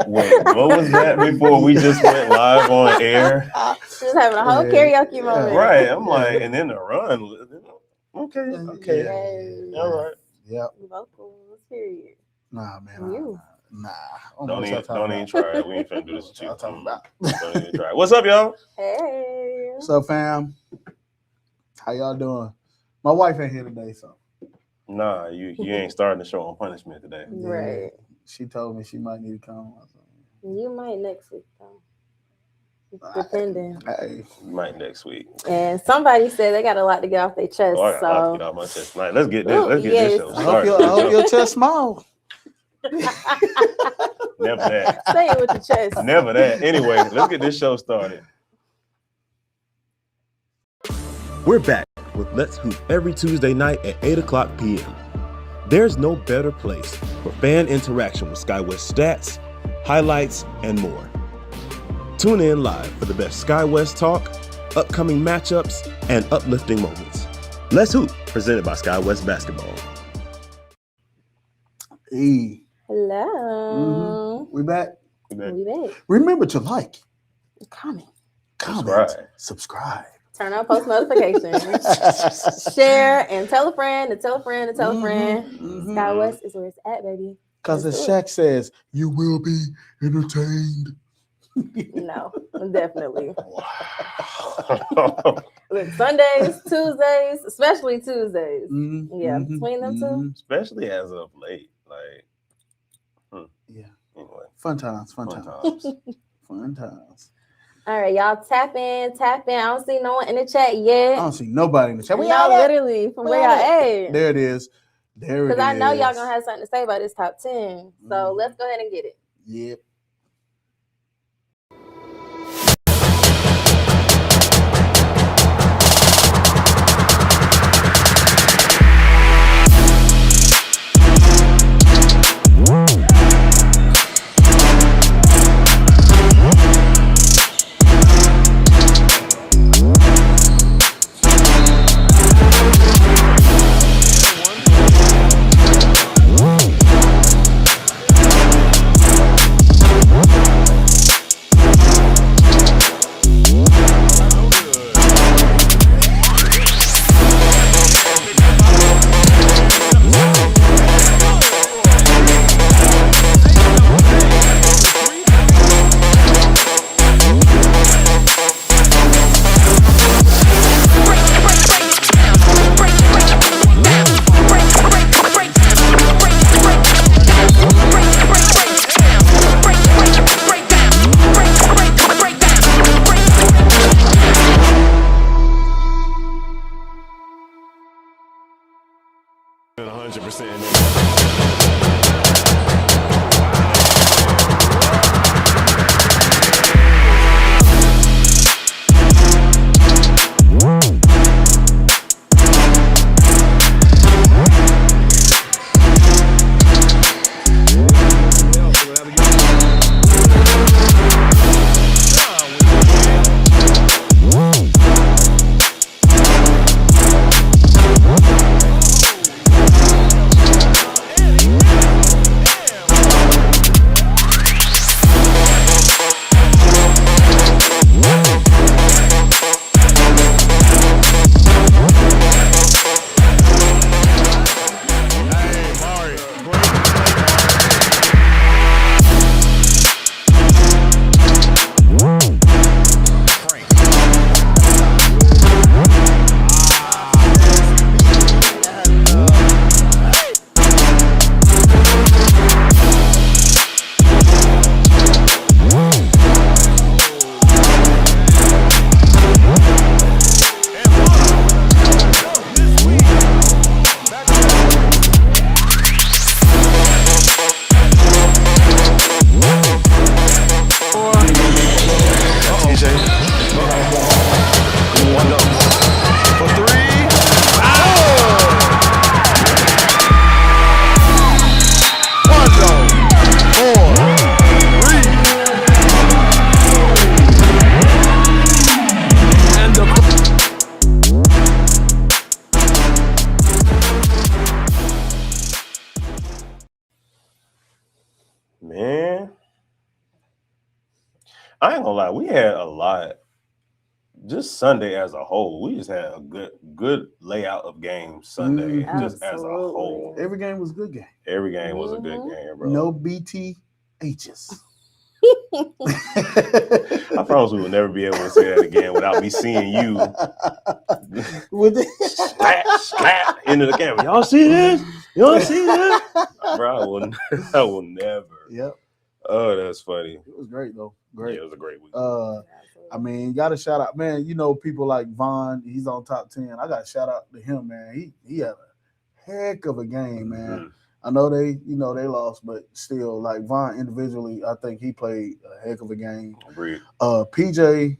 Wait, what was that before we just went live on air? Just having a whole karaoke moment. Right. I'm like, and then the run. Okay. Yay. All right. Yep. Vocals, period. Nah, man. You. Nah. Don't even try it. We ain't finna do this with you. Talking about. Don't even try it. What's up, y'all? Hey. What's up, fam? How y'all doing? My wife ain't here today, so. Nah, you ain't starting the show on punishment today. Right. She told me she might need to come. You might next week, though. Depending. Hey. You might next week. And somebody said they got a lot to get off their chest. Oh, I got a lot to get off my chest tonight. Let's get this. Let's get this show started. I hope your chest small. Never that. Say it with your chest. Never that. Anyway, let's get this show started. We're back with Let's Hoop every Tuesday night at 8 o'clock p.m. There's no better place for fan interaction with SkyWest stats, highlights, and more. Tune in live for the best SkyWest talk, upcoming matchups, and uplifting moments. Let's Hoop, presented by SkyWest Basketball. Hey. Hello. We back. We back. Remember to like, Comment, subscribe. turn on post notifications, share, and tell a friend, and tell a friend, and tell a friend. SkyWest is where it's at, baby. Because as Shaq says, you will be entertained. No, definitely. Look, Sundays, Tuesdays, especially Tuesdays. Yeah, between them two. Especially as of late. Like, yeah. Anyway. Fun times. Fun times. All right, y'all tap in. I don't see no one in the chat yet. I don't see nobody in the chat. Y'all literally from where y'all at. There it is. Because I know y'all gonna have something to say about this top 10. So let's go ahead and get it. Yep. I ain't gonna lie, we had a lot. Just Sunday as a whole, we just had a good layout of games Sunday, Mhm. just as a whole. Every game was a good game. Every game was a good game, bro. No BTHs. I promise we will never be able to say that again without me seeing you With slap into the camera. Y'all see this? Y'all see this? Bro, I will never. Yep. Oh, that's funny. It was great though. Great. Yeah, it was a great week. I mean, got to shout out, man. You know, people like Vaughn, he's on top 10. I got to shout out to him, man. He had a heck of a game, man. Mm-hmm. I know they lost, but still, like Vaughn individually, I think he played a heck of a game. Agreed. PJ,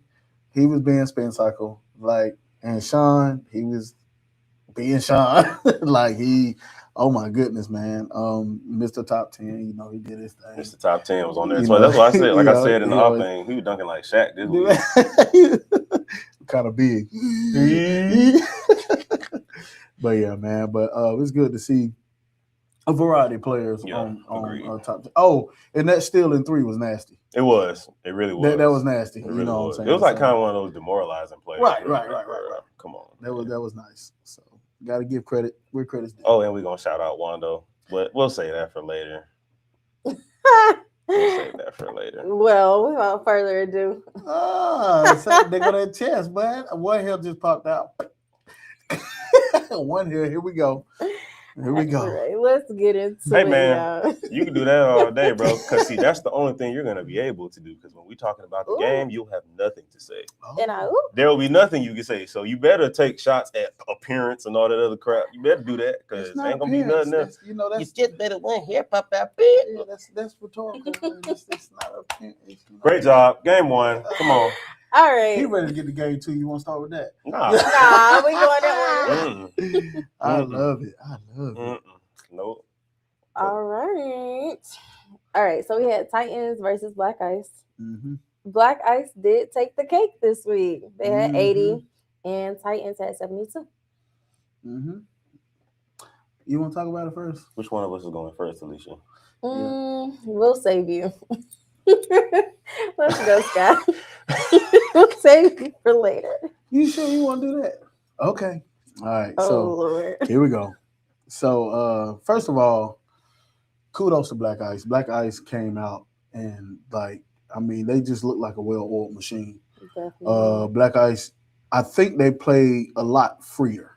he was being spin cycle, like, and Sean, he was being Sean, like oh my goodness, man. Mr. Top 10, you know, he did his thing. Mr. Top 10 was on there. You So know, that's what I said. Like you I know, said in the you off know, thing, he was dunking like Shaq this week. Kind of big. But yeah, man. But it's good to see a variety of players on top 10. Oh, and that steal in 3 was nasty. It was. It really was. That was nasty. It you really know was. what I'm saying? It was like kind of one of those demoralizing plays. Right. Come on. That was nice. So got to give credit where credit's due. Oh, and we're going to shout out Wando. But we'll say that for later. We'll save that for later. Well, without further ado. So they got that chest, but one hair just popped out. One hair, here we go. Here we go. All right, let's get into it. Hey, man, you can do that all day, bro. Because, see, that's the only thing you're going to be able to do. Because when we're talking about the game, you'll have nothing to say. And there will be nothing you can say. So you better take shots at appearance and all that other crap. You better do that because it ain't going to be nothing else. You know, that's You just better one hair pop out. yeah, that's rhetorical. It's not appearance. Great job. Game 1. Come on. all right. He ready to get the game too. You want to start with that? Nah. Nah, we going that way. I love it. I love it. Nope. All right. All right. So we had Titans versus Black Ice. Mm-hmm. Black Ice did take the cake this week. They had 80 Mm-hmm. and Titans had 72. Mm-hmm. You want to talk about it first? Which one of us is going first, Alicia? We'll save you. Let's go, Scott. We'll save you for later. You sure you want to do that? Okay. All right. Oh, So Lord. here we go. So first of all, kudos to Black Ice. Black Ice came out and they just look like a well-oiled machine. Definitely. Black Ice, I think they played a lot freer,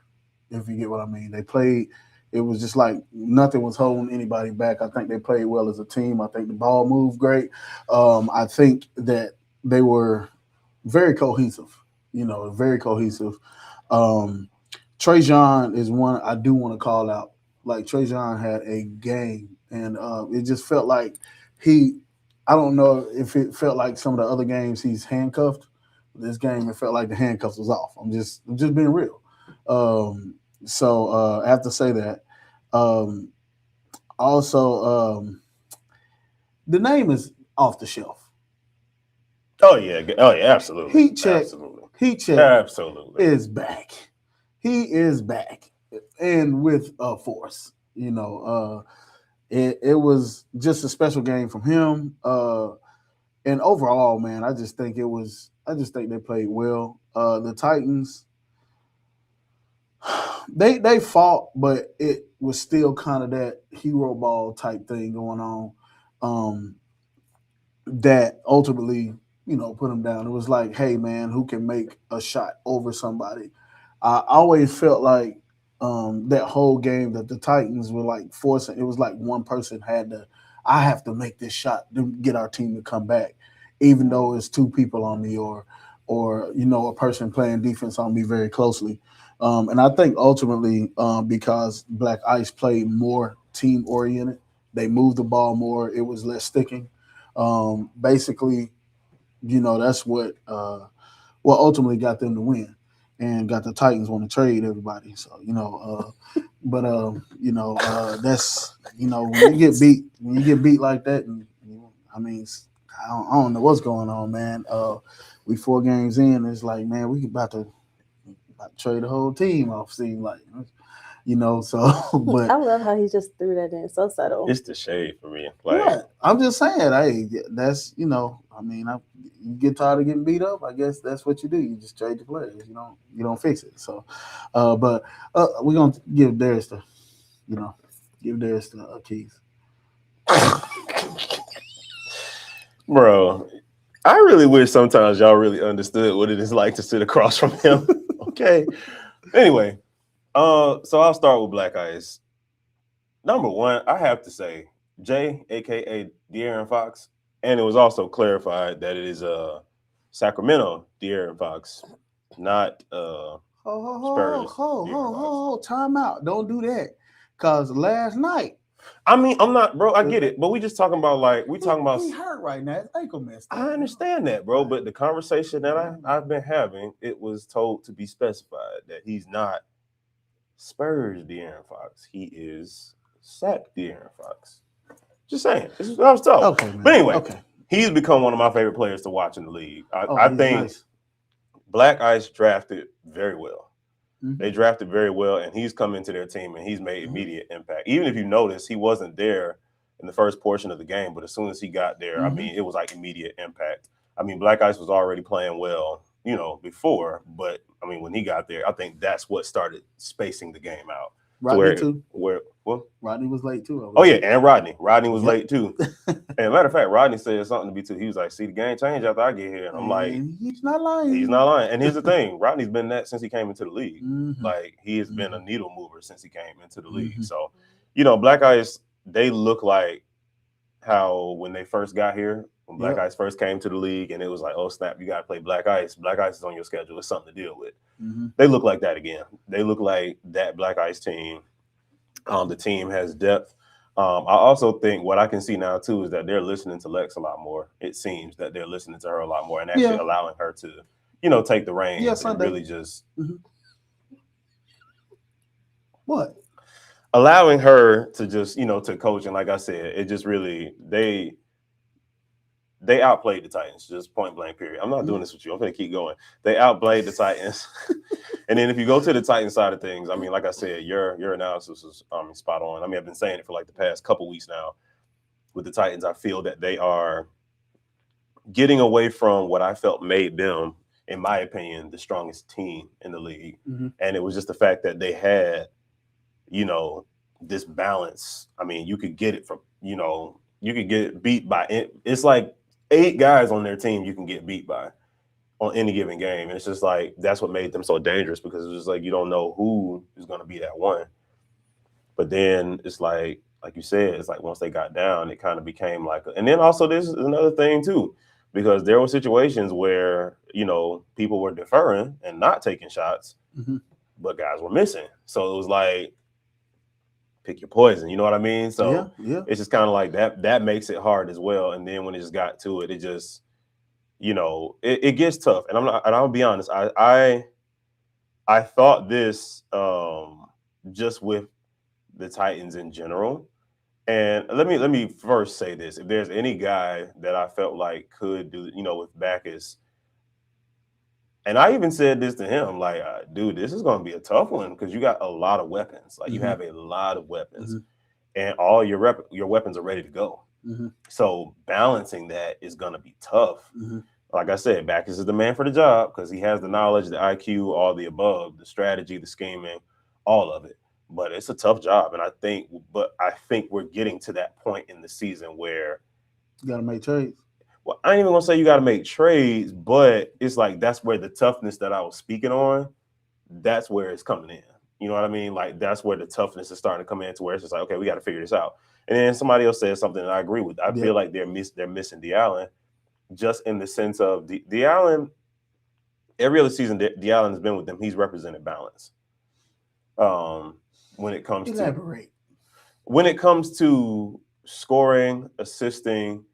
if you get what I mean. They played, it was just like nothing was holding anybody back. I think they played well as a team. I think the ball moved great. I think that they were very cohesive, very cohesive. Trajan is one I do want to call out. Like, Trajan had a game, and it just felt like I don't know if it felt like some of the other games he's handcuffed. This game, it felt like the handcuffs was off. I'm just being real. So I have to say that. Also, the name is off the shelf. Oh yeah, absolutely. Heat check. Absolutely. Is back. He is back, and with force. It was just a special game from him. And overall, man, I just think they played well. The Titans, they fought, but it was still kind of that hero ball type thing going on. That ultimately, put them down. It was like, hey, man, who can make a shot over somebody? I always felt like that whole game that the Titans were like forcing. It was like one person I have to make this shot to get our team to come back, even though it's two people on me or a person playing defense on me very closely. And I think ultimately because Black Ice played more team oriented, they moved the ball more. It was less sticking. Basically, that's what ultimately got them to win. And got the Titans want to trade everybody. So, that's, when you get beat like that, and I don't know what's going on, man. We 4 games in, it's like, man, we about to trade the whole team off, seem like, so, but I love how he just threw that in so subtle. It's the shade for me. I'm just saying, hey, that's, you get tired of getting beat up, I guess that's what you do. You just trade the players. You don't fix it. So, but we're gonna give Darius the keys. Bro, I really wish sometimes y'all really understood what it is like to sit across from him. Okay. Anyway, so I'll start with Black Ice. Number one, I have to say, Jay, aka De'Aaron Fox, and it was also clarified that it is Sacramento De'Aaron Fox, not Spurs. Time out. Don't do that. Cause last night. I mean, I'm not, bro. I get it, but we just talking about He hurt right now. His ankle messed up. I understand that, bro. But the conversation that I've been having, it was told to be specified that he's not Spurs De'Aaron Fox. He is Sac De'Aaron Fox. Just saying. This is what I was told. Okay, man. But anyway, okay. He's become one of my favorite players to watch in the league. I think nice. Black Ice drafted very well. Mm-hmm. They drafted very well, and he's come into their team, and he's made immediate impact. Even if you notice, he wasn't there in the first portion of the game, but as soon as he got there, I mean, it was like immediate impact. I mean, Black Ice was already playing well, before, but I mean, when he got there, I think that's what started spacing the game out. Rodney too. Rodney was late too. Oh yeah, and Rodney. Rodney was late too. And matter of fact, Rodney said something to me too. He was like, "See, the game changed after I get here." And I'm like, "He's not lying. He's not lying." And here's the thing: Rodney's been that since he came into the league. Mm-hmm. Like he has been a needle mover since he came into the league. So, Black Ice, they look like how when they first got here, when Black Ice first came to the league, and it was like, "Oh snap, you got to play Black Ice. Black Ice is on your schedule. It's something to deal with." They look like that again. They look like that Black Ice team. The team has depth. I also think what I can see now too is that they're listening to Lex a lot more. It seems that they're listening to her a lot more and actually allowing her to, take the reins and really just what? Allowing her to just, to coach. And like I said, it just really they outplayed the Titans, just point blank period. I'm not doing this with you. I'm going to keep going. They outplayed the Titans. And then if you go to the Titans side of things, I mean, like I said, your analysis is spot on. I mean, I've been saying it for like the past couple weeks now. With the Titans, I feel that they are getting away from what I felt made them, in my opinion, the strongest team in the league. And it was just the fact that they had, this balance. I mean, you could get it from, you could get beat by it. It's like 8 guys on their team you can get beat by on any given game. And it's just like, that's what made them so dangerous, because it's just like, you don't know who is going to be that one. But then it's like you said, it's like once they got down, it kind of became like, and then also this is another thing too, because there were situations where, people were deferring and not taking shots, but guys were missing. So it was like, pick your poison, you know what I mean? So it's just kind of like that makes it hard as well. And then when it just got to it, it just, it gets tough. And I'll be honest, I thought this just with the Titans in general. And let me first say this: if there's any guy that I felt like could do, with Backus, and I even said this to him, like, dude, this is going to be a tough one because you got a lot of weapons. Like, you have a lot of weapons, and all your weapons are ready to go. So balancing that is going to be tough. Like I said, Backus is the man for the job because he has the knowledge, the IQ, all the above, the strategy, the scheming, all of it. But it's a tough job, and I think we're getting to that point in the season where you got to make trades. Well, I ain't even gonna say you got to make trades, but it's like that's where the toughness that I was speaking on, that's where it's coming in. You know what I mean? Like that's where the toughness is starting to come in, to where it's just like, okay, we got to figure this out. And then somebody else said something that I agree with. I feel like they're missing D'Allen, just in the sense of D'Allen. Every other season, D'Allen has been with them. He's represented balance. When it comes to scoring, assisting,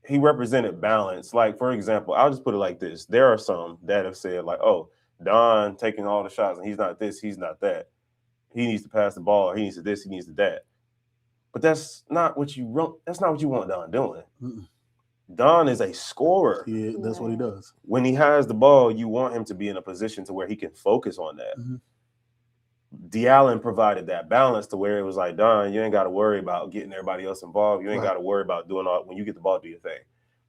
he represented balance. Like, for example, I'll just put it like this. There are some that have said, like, oh, Don taking all the shots and he's not this, he's not that. He needs to pass the ball, he needs to this, he needs to that. But that's not what you want Don doing. Don is a scorer. Yeah, that's what he does. When he has the ball, you want him to be in a position to where he can focus on that. D'Allen provided that balance to where it was like, Don, you ain't got to worry about getting everybody else involved. You ain't got to worry about doing all. When you get the ball, do your thing.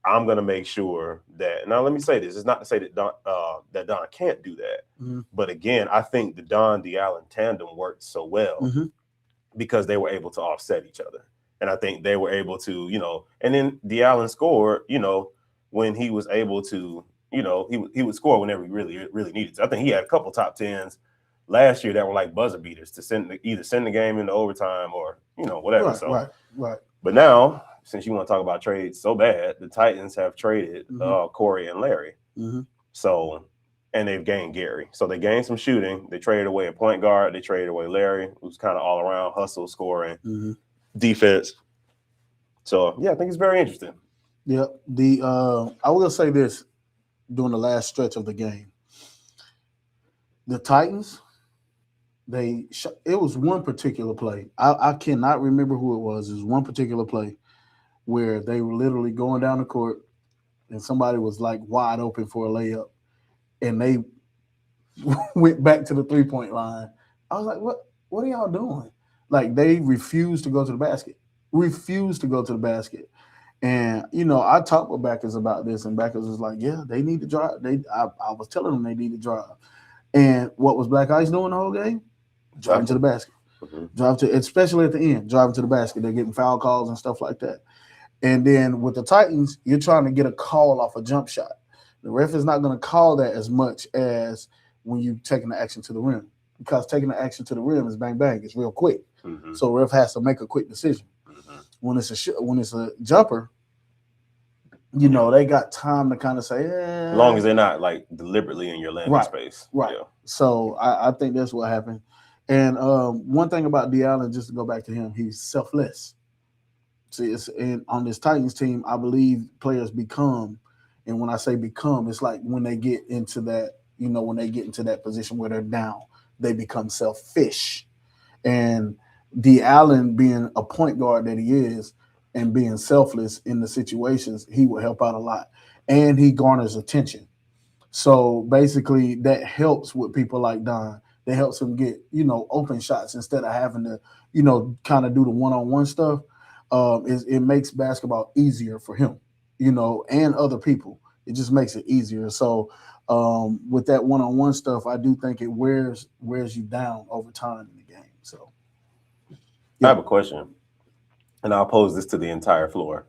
I'm going to make sure that, now let me say this, it's not to say that Don can't do that. Mm-hmm. But again, I think the Don D'Allen tandem worked so well Mm-hmm. because they were able to offset each other. And I think they were able to, and then D'Allen scored, when he was able to, he would score whenever he really needed to. I think he had a couple top tens last year that were like buzzer beaters to either send the game into overtime or, whatever. Right. But now, since you want to talk about trades so bad, the Titans have traded Mm-hmm. Corey and Larry. Mm-hmm. So, and they've gained Gary. So they gained some shooting. They traded away a point guard. They traded away Larry, who's kind of all around hustle, scoring, defense. So yeah, I think it's very interesting. Yeah. I will say this during the last stretch of the game. The Titans, it was one particular play. I cannot remember who it was. It was one particular play where they were literally going down the court and somebody was like wide open for a layup and they went back to the 3-point line. I was like, what are y'all doing? Like they refused to go to the basket. And, I talked with backers about this, and backers was like, yeah, they need to drive. I was telling them they need to drive. And what was Black Ice doing the whole game? Driving to the basket. Especially at the end, driving to the basket. They're getting foul calls and stuff like that. And then with the Titans, you're trying to get a call off a jump shot. The ref is not going to call that as much as when you're taking the action to the rim, because taking the action to the rim is bang, bang. It's real quick. Mm-hmm. So ref has to make a quick decision. Mm-hmm. When it's a jumper, they got time to kind of say, as long as they're not like deliberately in your landing space. Right. Yeah. So I think that's what happened. And one thing about D'Allen, just to go back to him, he's selfless. See, and on this Titans team, I believe players become, and when I say become, it's like when they get into that, when they get into that position where they're down, they become selfish. And D'Allen, being a point guard that he is, and being selfless in the situations, he will help out a lot. And he garners attention. So basically that helps with people like Don. That helps him get, open shots instead of having to, kind of do the one-on-one stuff. It makes basketball easier for him, and other people. It just makes it easier. So with that one-on-one stuff, I do think it wears you down over time in the game. So I have a question, and I'll pose this to the entire floor.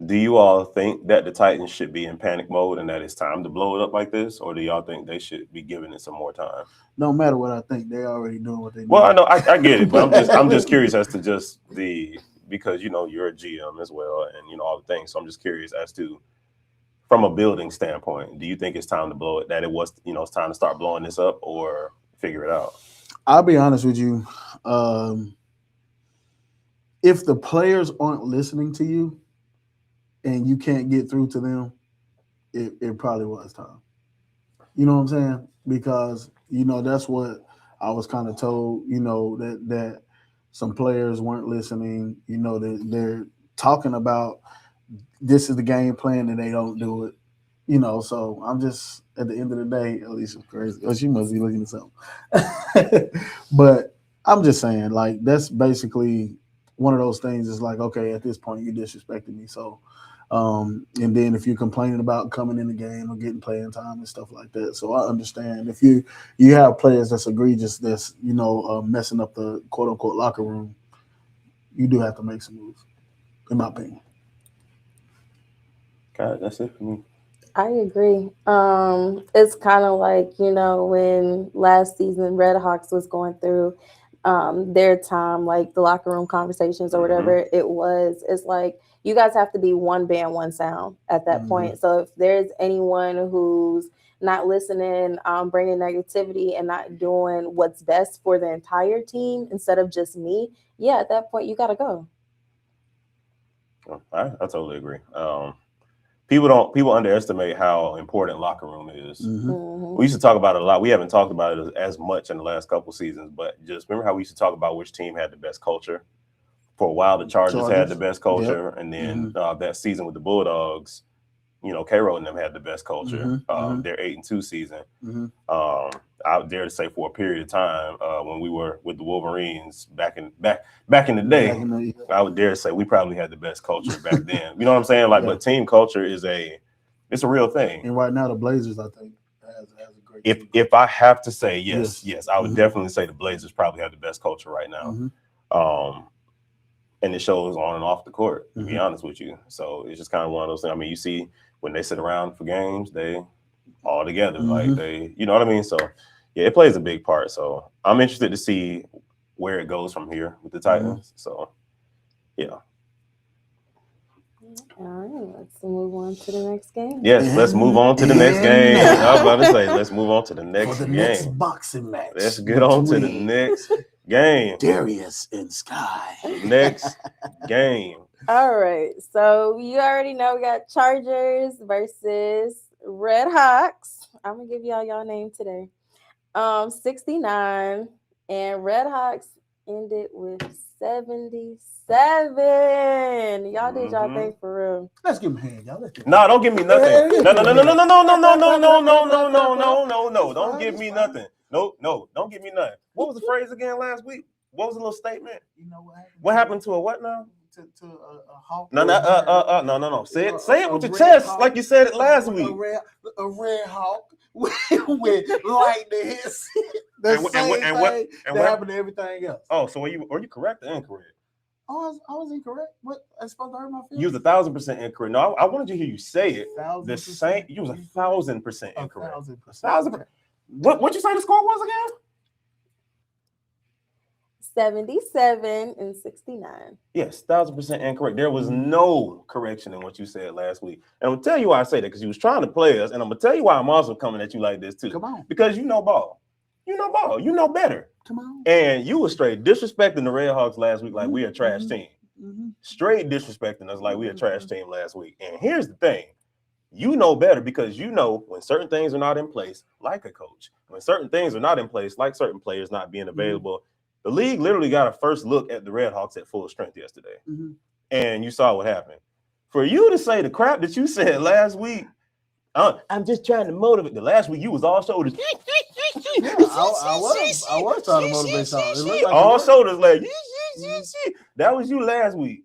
Do you all think that the Titans should be in panic mode and that it's time to blow it up like this, or do y'all think they should be giving it some more time? No matter what I think, they're already doing what they do. Well, I know, I get it, but I'm just curious as to just because you're a GM as well, and all the things. So I'm just curious as to, from a building standpoint, do you think it's time to blow it? That it's time to start blowing this up, or figure it out? I'll be honest with you. If the players aren't listening to you, and you can't get through to them, it probably was time. You know what I'm saying? Because, that's what I was kind of told, that some players weren't listening. They're talking about this is the game plan and they don't do it. So I'm just, at the end of the day, Alicia's crazy. Oh, she must be looking at something. But I'm just saying, like, that's basically one of those things. Is like, okay, at this point, you disrespected me. So, and then if you're complaining about coming in the game or getting playing time and stuff like that. So I understand if you have players that's egregious, that's, messing up the quote unquote locker room, you do have to make some moves, in my opinion. God, that's it for me. I agree. It's kind of like, when last season Red Hawks was going through their time, like the locker room conversations or whatever it's like, you guys have to be one band, one sound at that point. So if there's anyone who's not listening, bringing negativity and not doing what's best for the entire team instead of just me, at that point, you got to go. I totally agree. People underestimate how important locker room is. We used to talk about it a lot. We haven't talked about it as much in the last couple seasons, but just remember how we used to talk about which team had the best culture. For a while, the Chargers had the best culture, and then that season with the Bulldogs, K-Roll and them had the best culture. Mhm, Their 8-2 season. mhm. I would dare to say for a period of time when we were with the Wolverines back in the day, I would dare to say we probably had the best culture back then. You know what I'm saying? Like, Yeah. but team culture it's a real thing. And right now, the Blazers, I think, has a great. If I have to say yes, I would Mhm. definitely say the Blazers probably have the best culture right now. Mhm. And it shows on and off the court, to be Mhm. honest with you. So it's just kind of one of those things. I mean, you see when they sit around for games, they all together, like Mhm. they, you know what I mean? So yeah, it plays a big part. So I'm interested to see where it goes from here with the Titans. So yeah. All right, let's move on to the next game. Yes, let's move on to the next game. now, I was about to say, let's move on to the next for the game. next boxing match. Let's get on to the next game. Darius and Sky. Next game. All right, so you already know we got Chargers versus Red Hawks. I'm gonna give y'all name today. 69, and Red Hawks ended with 77. Y'all did y'all thing for real. Let's give him a hand, y'all. No, don't give me nothing. No. Don't give me nothing. No, don't give me nothing. What was the phrase again last week? What was the little statement? You know what happened? What happened to a what now? To a hawk? No. Say it with your chest like you said it last week. A red hawk with lightning hits. The same thing that happened to everything else. Oh, so were you correct or incorrect? I was incorrect. What? I supposed to hurt my feelings? You was 1,000% incorrect. No, I wanted to hear you say it. 1,000%. The same. You was 1,000% incorrect. 1,000%. 1,000%. What you say the score was again? 77 and 69. Yes, 1,000% incorrect. There was no correction in what you said last week. And I'm gonna tell you why I say that, because you was trying to play us, and I'm gonna tell you why I'm also coming at you like this too. Come on. Because you know ball. You know ball. You know better. Come on. And you were straight disrespecting the Red Hawks last week like we a trash team. Straight disrespecting us like we a trash team last week. And here's the thing. You know better, because you know when certain things are not in place, like a coach, when certain things are not in place, like certain players not being available. The league literally got a first look at the Red Hawks at full strength yesterday. And you saw what happened. For you to say the crap that you said last week, I'm just trying to motivate. The last week you was all shoulders. Yeah, I was trying to motivate y'all. Like all shoulders like that was you last week.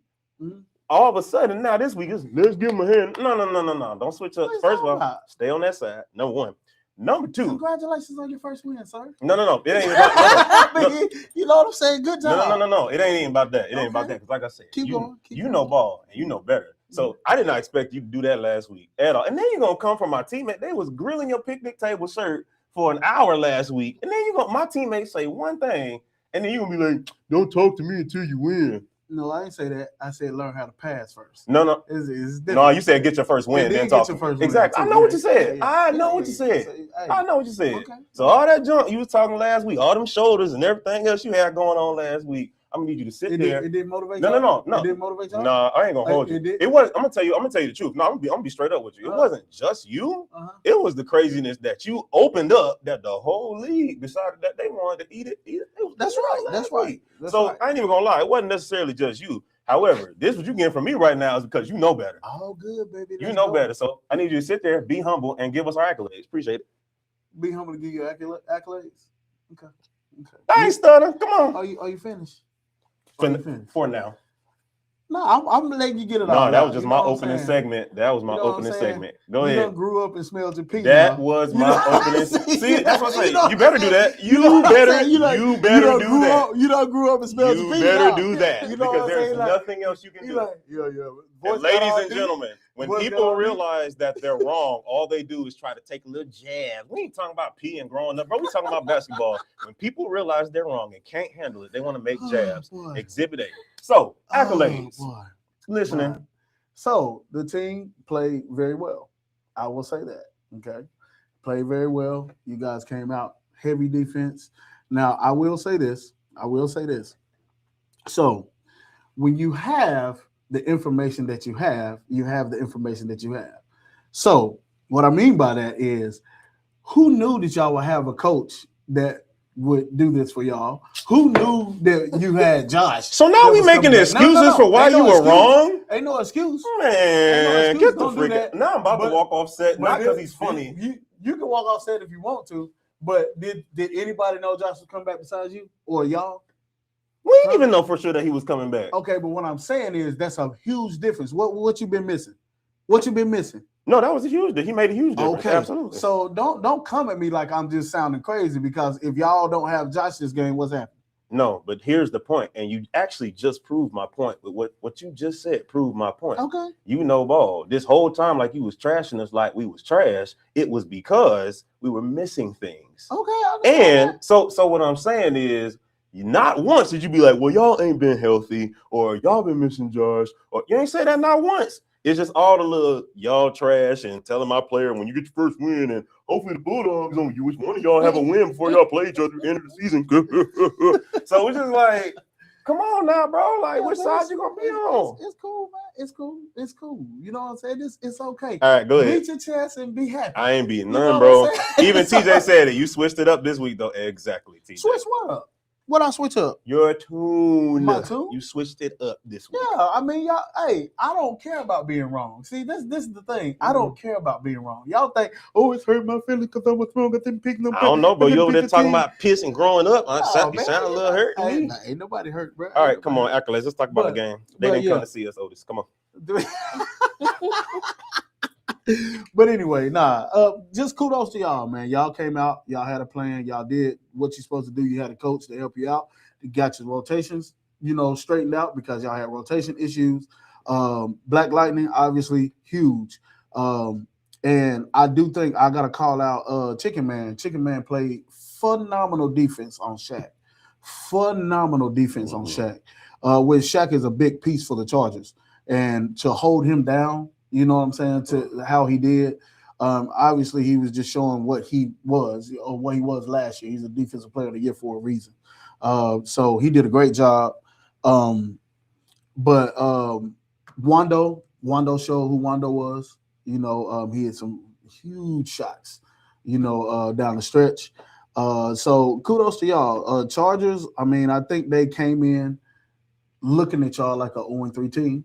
All of a sudden now this week is let's give him a hand. No. Don't switch up. First of all, stay on that side. Number one. Number two. Congratulations on your first win, sir. No. It ain't about no. You know what I'm saying? Good job. No. It ain't even about that. It ain't about that. Because like I said, keep going. You know ball and you know better. So I did not expect you to do that last week at all. And then you're gonna come from my teammate. They was grilling your picnic table shirt for an hour last week. And then my teammates say one thing, and then you gonna be like, don't talk to me until you win. No, I didn't say that. I said learn how to pass first. No. It's no, you said get your first win, then talk. Exactly. I know what you said. I know what you said. Okay. So all that junk you was talking last week, all them shoulders and everything else you had going on last week, I'm gonna need you to sit there. It didn't motivate you. No. It didn't motivate y'all? No, I ain't gonna hold you. It was. I'm gonna tell you the truth. No, I'm gonna be straight up with you. It wasn't just you. It was the craziness that you opened up that the whole league decided that they wanted to eat it. That's right. So I ain't even gonna lie. It wasn't necessarily just you. However, this what you getting from me right now is because you know better. All good, baby. You know better. So I need you to sit there, be humble, and give us our accolades. Appreciate it. Be humble to give you accolades. Okay. I ain't stutter. Come on. Are you finished? For now. No, I'm letting you get it out. No, that was just my opening segment. That was my opening segment. Go ahead. You grew up and smelled your pee. That was my opening. See, that's what I'm saying. You better do that. You better do that. You done grew up and smelled your pee. You better do that, because there's nothing else you can do. And ladies and gentlemen, when people realize that they're wrong, all they do is try to take a little jab. We ain't talking about pee and growing up, bro. We talking about basketball. When people realize they're wrong and can't handle it, they want to make jabs. Exhibit A. So, accolades. Listening. So, the team played very well. I will say that. Okay. Played very well. You guys came out heavy defense. Now, I will say this. So, when you have the information that you have the information that you have. So, what I mean by that is, who knew that y'all would have a coach that would do this for y'all. Who knew that you had Josh? So now that we was making coming back? excuses for why Ain't no you were excuse. wrong? Ain't no excuse. Man, excuse. get the Don't do freak that. out. Now I'm about to walk off set, not because he's funny. You can walk off set if you want to, but did anybody know Josh was coming back besides you or y'all? We didn't even know for sure that he was coming back. Okay, but what I'm saying is that's a huge difference. What you been missing? What you been missing? No, that was a huge. He made a huge difference. Okay, Absolutely. So don't come at me like I'm just sounding crazy because if y'all don't have Josh this game, what's happening? No, but here's the point, and you actually just proved my point with what you just said. Proved my point. Okay, you know ball. This whole time, like you was trashing us, like we was trash. It was because we were missing things. Okay, and so what I'm saying is, not once did you be like, well, y'all ain't been healthy, or y'all been missing Josh, or you ain't say that not once. It's just all the little y'all trash and telling my player when you get your first win, and hopefully the Bulldogs on you, which one of y'all have a win before y'all play each other at the end of the season. So it's just like, come on now, bro. Like, which side you gonna be on? It's cool, man. It's cool. It's cool. You know what I'm saying? It's okay. All right, go ahead. Beat your chest and be happy. I ain't beating none, bro. Even TJ said it. You switched it up this week, though. Exactly, TJ. Switch what up? What I switch up? Your tune. My tune? You switched it up this week. Yeah, I mean, y'all. Hey, I don't care about being wrong. See, this is the thing. I don't care about being wrong. Y'all think, oh, it's hurt my feelings because I was wrong. I didn't pick no. I don't know, bro. You over there talking about piss and growing up? You sound a little hurt to me. Ain't nobody hurt, bro. All right, come on, accolades. Let's talk about the game. They didn't come to see us, Otis. Come on. But anyway, just kudos to y'all, man. Y'all came out, y'all had a plan, y'all did what you're supposed to do. You had a coach to help you out. You got your rotations, straightened out because y'all had rotation issues. Black Lightning, obviously huge. And I do think I gotta call out Chicken Man. Chicken Man played phenomenal defense on Shaq. Phenomenal defense on Shaq. Which Shaq is a big piece for the Chargers. And to hold him down, you know what I'm saying, to how he did. Obviously, he was just showing what he was or what he was last year. He's a defensive player of the year for a reason. So he did a great job. But Wando showed who Wando was. He had some huge shots, down the stretch. So kudos to y'all. Chargers, I mean, I think they came in looking at y'all like a 0-3 team,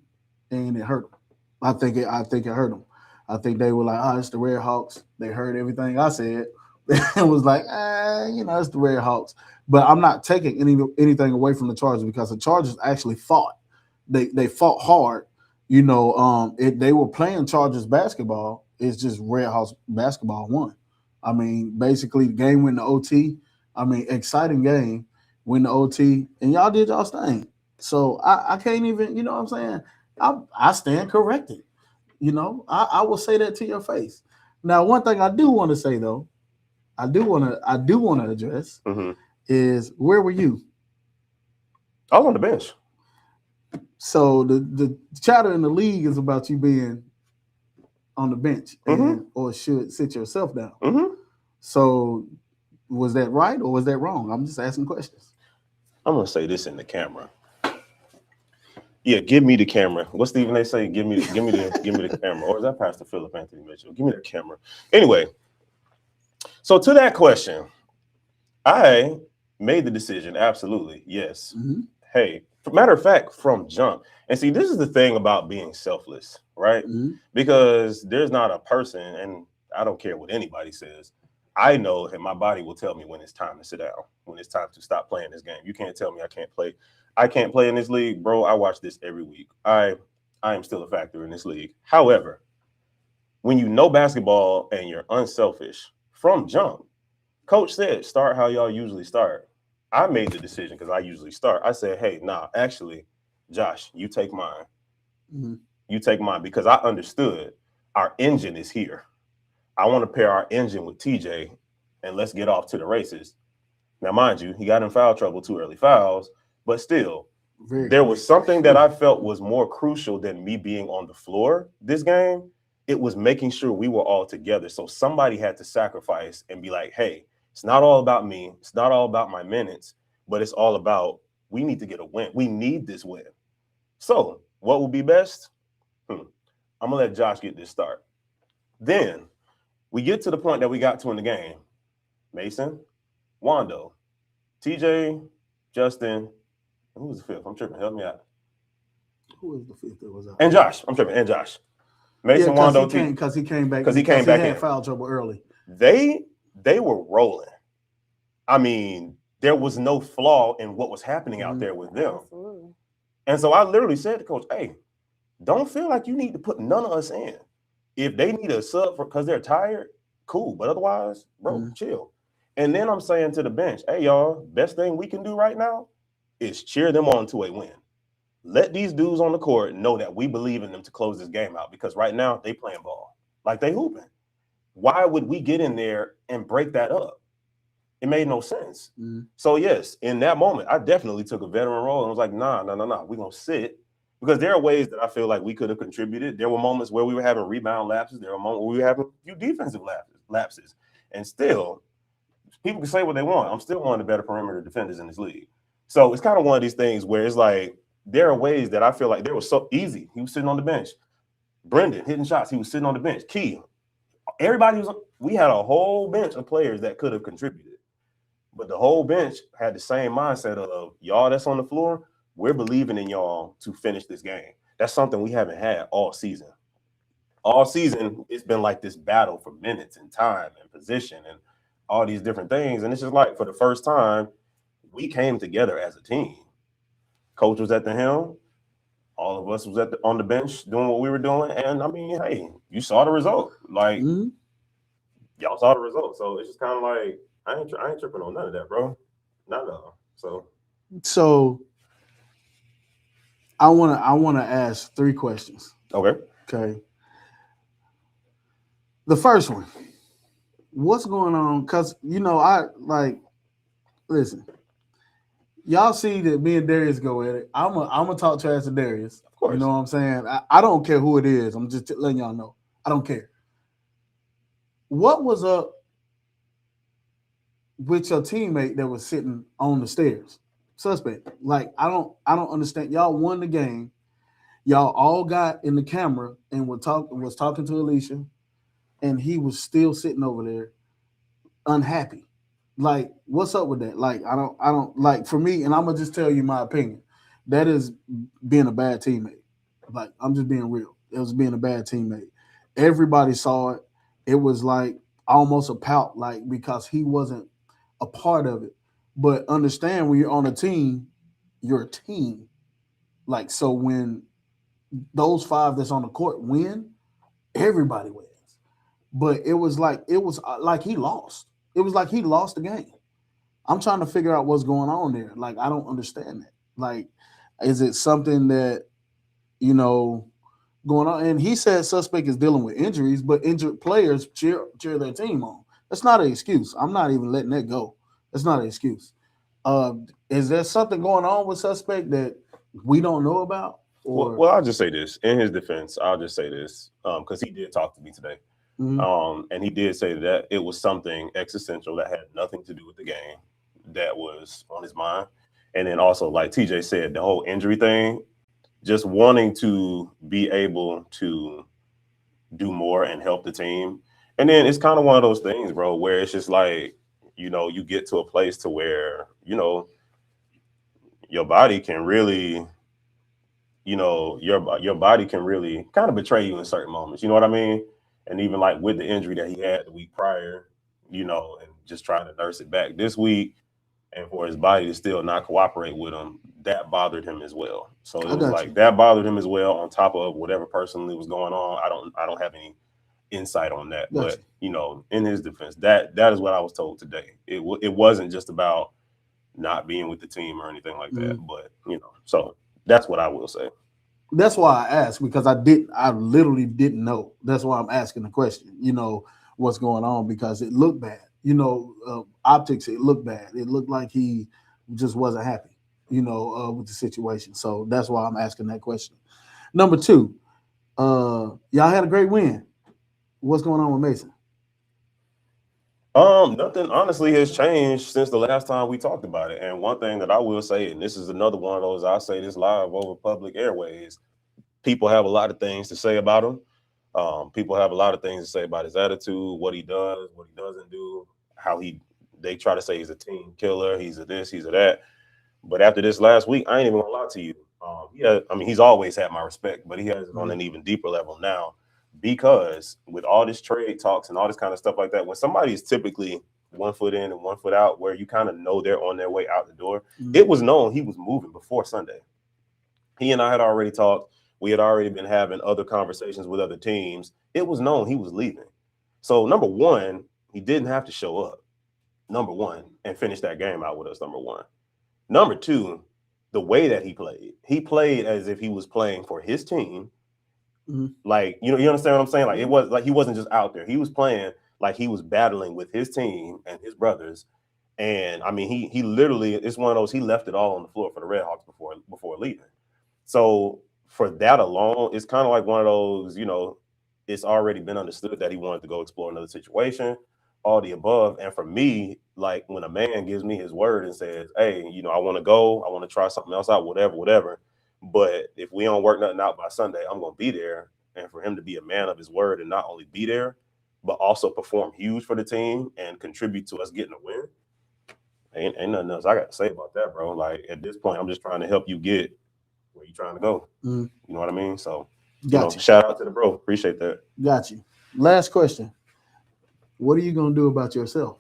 and it hurt them. I think it hurt them. I think they were like, it's the Red Hawks. They heard everything I said. It was like, it's the Red Hawks. But I'm not taking anything away from the Chargers because the Chargers actually fought. They fought hard. They were playing Chargers basketball. It's just Red Hawks basketball won. I mean, basically the game went to OT. I mean, exciting game, went to OT, and y'all did y'all's thing. So I can't even, you know what I'm saying? I stand corrected. I will say that to your face. Now, one thing I do want to say though, I do want to address is where were you? I was on the bench. So the chatter in the league is about you being on the bench or should sit yourself down. So was that right or was that wrong? I'm just asking questions. I'm gonna say this in the camera. Yeah, give me the camera. What Stephen they say? Give me the camera. Or is that Pastor Philip Anthony Mitchell? Give me the camera. Anyway, so to that question, I made the decision. Absolutely, yes. Hey, matter of fact, from jump. And see, this is the thing about being selfless, right? Because there's not a person, and I don't care what anybody says. I know, and my body will tell me when it's time to sit down, when it's time to stop playing this game. You can't tell me I can't play. I can't play in this league, bro. I watch this every week. I am still a factor in this league. However, when you know basketball and you're unselfish from jump, coach said, start how y'all usually start. I made the decision because I usually start. I said, hey, actually, Josh, you take mine. You take mine because I understood our engine is here. I want to pair our engine with TJ and let's get off to the races. Now, mind you, he got in foul trouble, 2 early fouls. But still, there was something that I felt was more crucial than me being on the floor this game. It was making sure we were all together. So somebody had to sacrifice and be like, hey, it's not all about me. It's not all about my minutes, but it's all about we need to get a win. We need this win. So what would be best? I'm going to let Josh get this start. Then we get to the point that we got to in the game. Mason, Wando, TJ, Justin, who was the fifth? I'm tripping. Help me out. Who was the fifth that was out? And Josh. I'm tripping. And Josh. Mason Wando. Because he came back. Because he came back in. Had foul trouble early. They were rolling. I mean, there was no flaw in what was happening out there with them. Absolutely. And so I literally said to Coach, hey, don't feel like you need to put none of us in. If they need a sub because they're tired, cool. But otherwise, bro, chill. And then I'm saying to the bench, hey, y'all, best thing we can do right now is cheer them on to a win. Let these dudes on the court know that we believe in them to close this game out, because right now they playing ball. Like, they hooping. Why would we get in there and break that up? It made no sense. So, yes, in that moment, I definitely took a veteran role and was like, nah, we're going to sit. Because there are ways that I feel like we could have contributed. There were moments where we were having rebound lapses. There were moments where we were having a few defensive lapses. And still, people can say what they want. I'm still one of the better perimeter defenders in this league. So it's kind of one of these things where it's like, there are ways that I feel like they were so easy. He was sitting on the bench. Brendan hitting shots. He was sitting on the bench. Key. We had a whole bench of players that could have contributed. But the whole bench had the same mindset of, y'all that's on the floor, we're believing in y'all to finish this game. That's something we haven't had all season. All season, it's been like this battle for minutes and time and position and all these different things. And it's just like, for the first time, we came together as a team. Coach was at the helm. All of us was on the bench doing what we were doing. And I mean, hey, you saw the result. Like, y'all saw the result. So it's just kind of like, I ain't tripping on none of that, bro. Not at all. So I wanna ask 3 questions. Okay. The first one, what's going on? Because listen, y'all see that me and Darius go at it. I'm gonna talk trash to Darius. Of course. You know what I'm saying? I don't care who it is. I'm just letting y'all know. I don't care. What was up with your teammate that was sitting on the stairs? Suspect. Like, I don't understand. Y'all won the game. Y'all all got in the camera and was talking to Alicia, and he was still sitting over there unhappy. Like, what's up with that? Like, I don't like, for me, and I'm gonna just tell you my opinion. That is being a bad teammate. Like, I'm just being real. It was being a bad teammate. Everybody saw it. It was like almost a pout, like, because he wasn't a part of it. But understand, when you're on a team, you're a team. Like, so when those 5 that's on the court win, everybody wins. But it was like he lost. It was like he lost the game. I'm trying to figure out what's going on there. Like, I don't understand that. Like, is it something that, going on? And he said suspect is dealing with injuries, but injured players cheer their team on. That's not an excuse. I'm not even letting that go. That's not an excuse. Is there something going on with suspect that we don't know about? Or? Well, I'll just say this. In his defense, I'll just say this, because he did talk to me today. And he did say that it was something existential that had nothing to do with the game that was on his mind. And then also, like TJ said, the whole injury thing, just wanting to be able to do more and help the team. And then it's kind of one of those things, bro, where it's just like, you get to a place to where, your body can really, your body can really kind of betray you in certain moments. You know what I mean? And even like with the injury that he had the week prior, and just trying to nurse it back this week, and for his body to still not cooperate with him, that bothered him as well. So it was like that bothered him as well, on top of whatever personally was going on. I don't have any insight on that, but in his defense, that is what I was told today. It wasn't just about not being with the team or anything like that, but so that's what I will say. That's why I asked, because I literally didn't know. That's why I'm asking the question, what's going on, because it looked bad. Optics, it looked bad. It looked like he just wasn't happy, with the situation. So that's why I'm asking that question. Number 2, y'all had a great win. What's going on with Mason? Nothing honestly has changed since the last time we talked about it. And one thing that I will say, and this is another one of those, I say this live over public airways, people have a lot of things to say about him. People have a lot of things to say about his attitude, what he does, what he doesn't do, how he they try to say he's a team killer, he's a this, he's a that. But after this last week, I ain't even gonna lie to you. He's always had my respect, but he has it on an even deeper level now, because with all this trade talks and all this kind of stuff like that, when somebody is typically 1 foot in and 1 foot out, where you kind of know they're on their way out the door, it was known he was moving before Sunday. He and I had already talked. We had already been having other conversations with other teams. It was known he was leaving. So number one, he didn't have to show up, number one, and finish that game out with us, number one. Number two, the way that he played as if he was playing for his team. Like, you understand what I'm saying? Like, it was like he wasn't just out there. He was playing like he was battling with his team and his brothers. And I mean, he literally, it's one of those, he left it all on the floor for the Red Hawks before leaving. So for that alone, it's kind of like one of those, it's already been understood that he wanted to go explore another situation, all the above. And for me, like, when a man gives me his word and says, hey, I want to go, I want to try something else out, whatever. But if we don't work nothing out by Sunday, I'm going to be there. And for him to be a man of his word and not only be there, but also perform huge for the team and contribute to us getting a win, ain't nothing else I got to say about that, bro. Like, at this point, I'm just trying to help you get where you're trying to go. You know what I mean? So, shout out to the bro. Appreciate that. Got you. Last question. What are you going to do about yourself?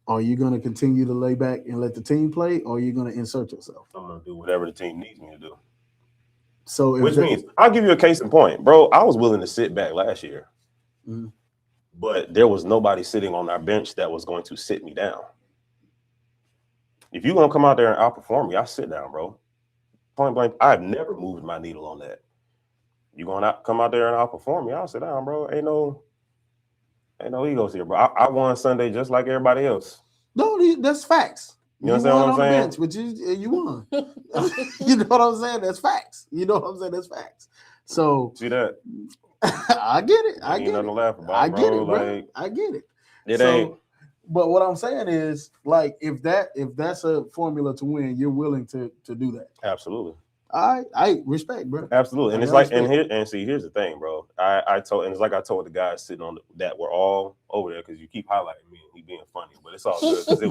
Are you going to continue to lay back and let the team play, or are you going to insert yourself? I'm going to do whatever the team needs me to do. So, which means, I'll give you a case in point, bro. I was willing to sit back last year, but there was nobody sitting on our bench that was going to sit me down. If you're going to come out there and outperform me, I sit down, bro. Point blank, I've never moved my needle on that. You going to come out there and outperform me, I'll sit down, bro. Ain't no egos here, bro. I won Sunday just like everybody else. No, that's facts. You understand what I'm saying? Bench, but you won. You know what I'm saying? That's facts. You know what I'm saying? That's facts. So see that? I get it. I get nothing it. to laugh about, I get it, bro. Like, I get it. It ain't. But what I'm saying is, like, if that's a formula to win, you're willing to do that. Absolutely. I respect, bro. Absolutely. And it's like, here's the thing, bro. I told the guys sitting on that were all over there, because you keep highlighting me and he being funny, but it's all good, because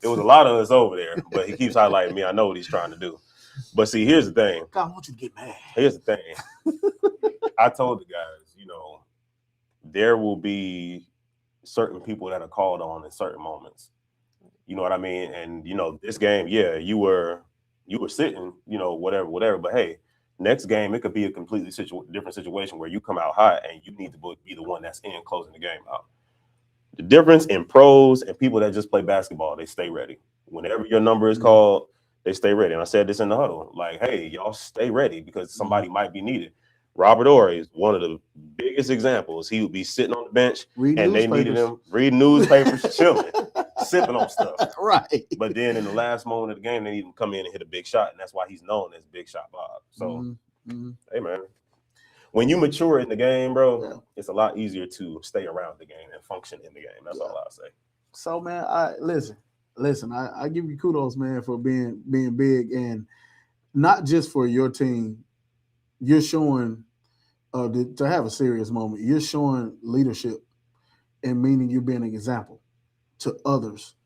it was a lot of us over there, but he keeps highlighting me. I know what he's trying to do. But see, here's the thing. God, I want you to get mad. Here's the thing. I told the guys, there will be certain people that are called on in certain moments. You know what I mean? And this game, yeah, you were sitting, whatever. But hey, next game it could be a completely different situation where you come out hot and you need to be the one that's in closing the game out. The difference in pros and people that just play basketball, they stay ready. Whenever your number is called, they stay ready. And I said this in the huddle, like, hey, y'all stay ready, because somebody might be needed. Robert Horry is one of the biggest examples. He would be sitting on the bench and they needed him reading newspapers, chilling, sipping on stuff. Right. But then in the last moment of the game, they need him to come in and hit a big shot. And that's why he's known as Big Shot Bob. So, hey, man, when you mature in the game, bro, it's a lot easier to stay around the game and function in the game. That's all I'll say. So, man, listen, I give you kudos, man, for being big, and not just for your team. You're showing to have a serious moment. You're showing leadership, and meaning you're being an example to others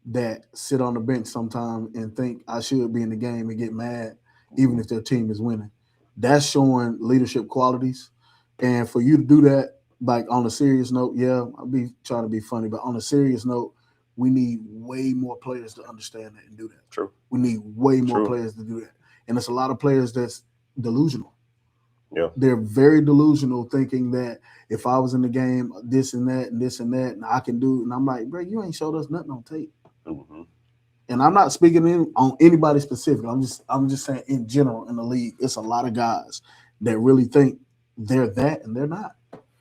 that sit on the bench sometime and think I should be in the game and get mad, even if their team is winning. That's showing leadership qualities. And for you to do that, like, on a serious note, yeah, I'll be trying to be funny, but on a serious note, we need way more players to understand that and do that. True. We need way more players to do that. And it's a lot of players that's delusional. Yeah. They're very delusional, thinking that if I was in the game, this and that and this and that, and I can do it. And I'm like, bro, you ain't showed us nothing on tape. And I'm not speaking on anybody specific. I'm just saying in general in the league, it's a lot of guys that really think they're that and they're not.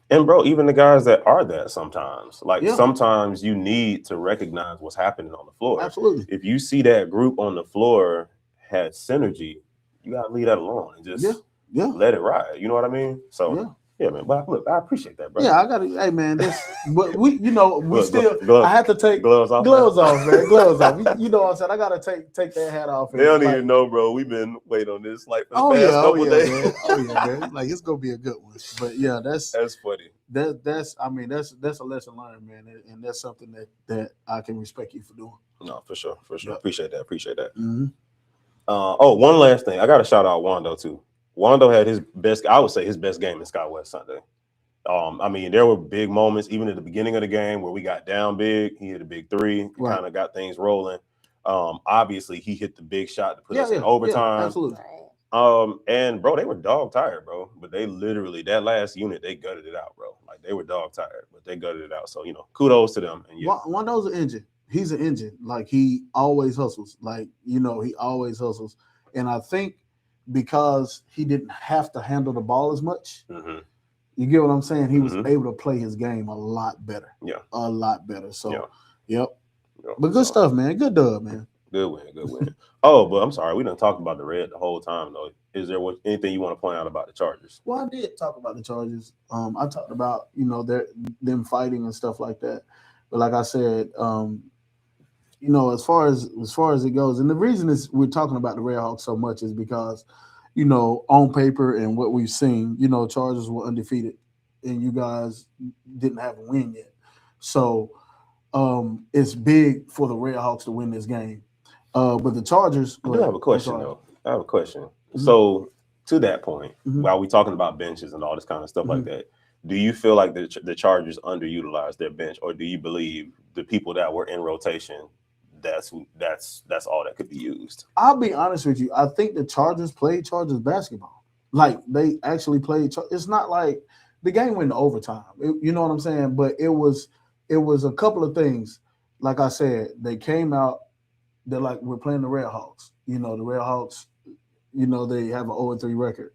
And bro, even the guys that are that sometimes, sometimes you need to recognize what's happening on the floor. Absolutely. If you see that group on the floor has synergy, you gotta leave that alone and just let it ride. You know what I mean? So Yeah, man. But look, I appreciate that, bro. Yeah, I gotta. Hey, man, but we Look, still. gloves- I have to take gloves off, gloves off, man. Gloves off. You know what I'm saying? I gotta take that hat off. They don't like, even know, bro. We've been waiting on this like for the Oh past yeah, couple days. man. Oh yeah, man. Like it's gonna be a good one. But yeah, that's funny. that's I mean that's a lesson learned, man, and that's something that I can respect you for doing. No, for sure. Yeah. Appreciate that. Mm-hmm. One last thing. I got to shout out Wando too. Wando had his best, I would say his best game in Sky West Sunday. I mean, there were big moments, even at the beginning of the game where we got down big. He hit a big three, Right. kind of got things rolling. Obviously, he hit the big shot to put us in overtime. Yeah, absolutely. Right. And bro, they were dog tired, bro. But they literally, that last unit, they gutted it out, bro. Like they were dog tired, but they gutted it out. So, kudos to them. And yeah, Wando's an engine. He's an engine. Like he always hustles. Like, he always hustles. And I think because he didn't have to handle the ball as much, you get what I'm saying? He was able to play his game a lot better. Yeah. A lot better. So, yeah. But good stuff, man. Good dub, man. Good win. Oh, but I'm sorry, we done talked about the Red the whole time though. Is there anything you want to point out about the Chargers? Well, I did talk about the Chargers. I talked about them fighting and stuff like that. But like I said, as far as it goes, and the reason is we're talking about the Redhawks so much is because, on paper and what we've seen, Chargers were undefeated, and you guys didn't have a win yet. So it's big for the Redhawks to win this game. But the Chargers. I do have a question though. I have a question. Mm-hmm. So to that point, Mhm. while we're talking about benches and all this kind of stuff like that, do you feel like the Chargers underutilized their bench, or do you believe the people that were in rotation, that's all that could be used? I'll be honest with you. I think the Chargers played Chargers basketball. Like they actually played. It's not like the game went to overtime. You know what I'm saying? But it was a couple of things. Like I said, they came out. They're like, we're playing the Redhawks. The Redhawks. They have an 0-3 record.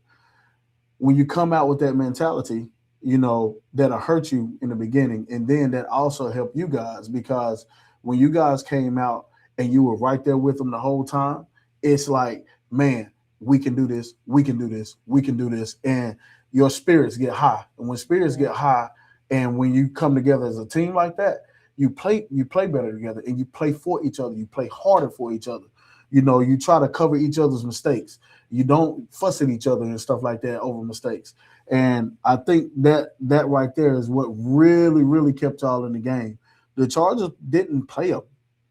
When you come out with that mentality, that'll hurt you in the beginning, and then that also help you guys, because when you guys came out and you were right there with them the whole time, it's like, man, we can do this, we can do this, we can do this, and your spirits get high. And when spirits get high, and when you come together as a team like that, you play better together, and you play for each other. You play harder for each other. You try to cover each other's mistakes. You don't fuss at each other and stuff like that over mistakes. And I think that right there is what really, really kept y'all in the game. The Chargers didn't play a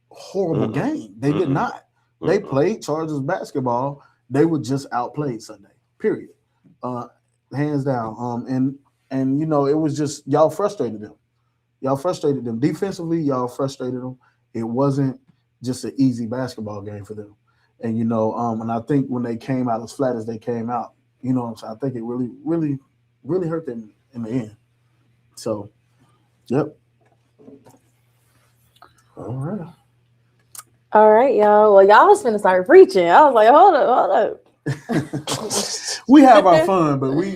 horrible game. They did not. They played Chargers basketball. They were just outplayed Sunday, period. Hands down. And it was just y'all frustrated them. Y'all frustrated them. Defensively, y'all frustrated them. It wasn't just an easy basketball game for them. And, and I think when they came out as flat as they came out, I think it really, really, really hurt them in the end. So, yep. All right, y'all. Well, y'all was finna start preaching. I was like, hold up. We have our fun, but we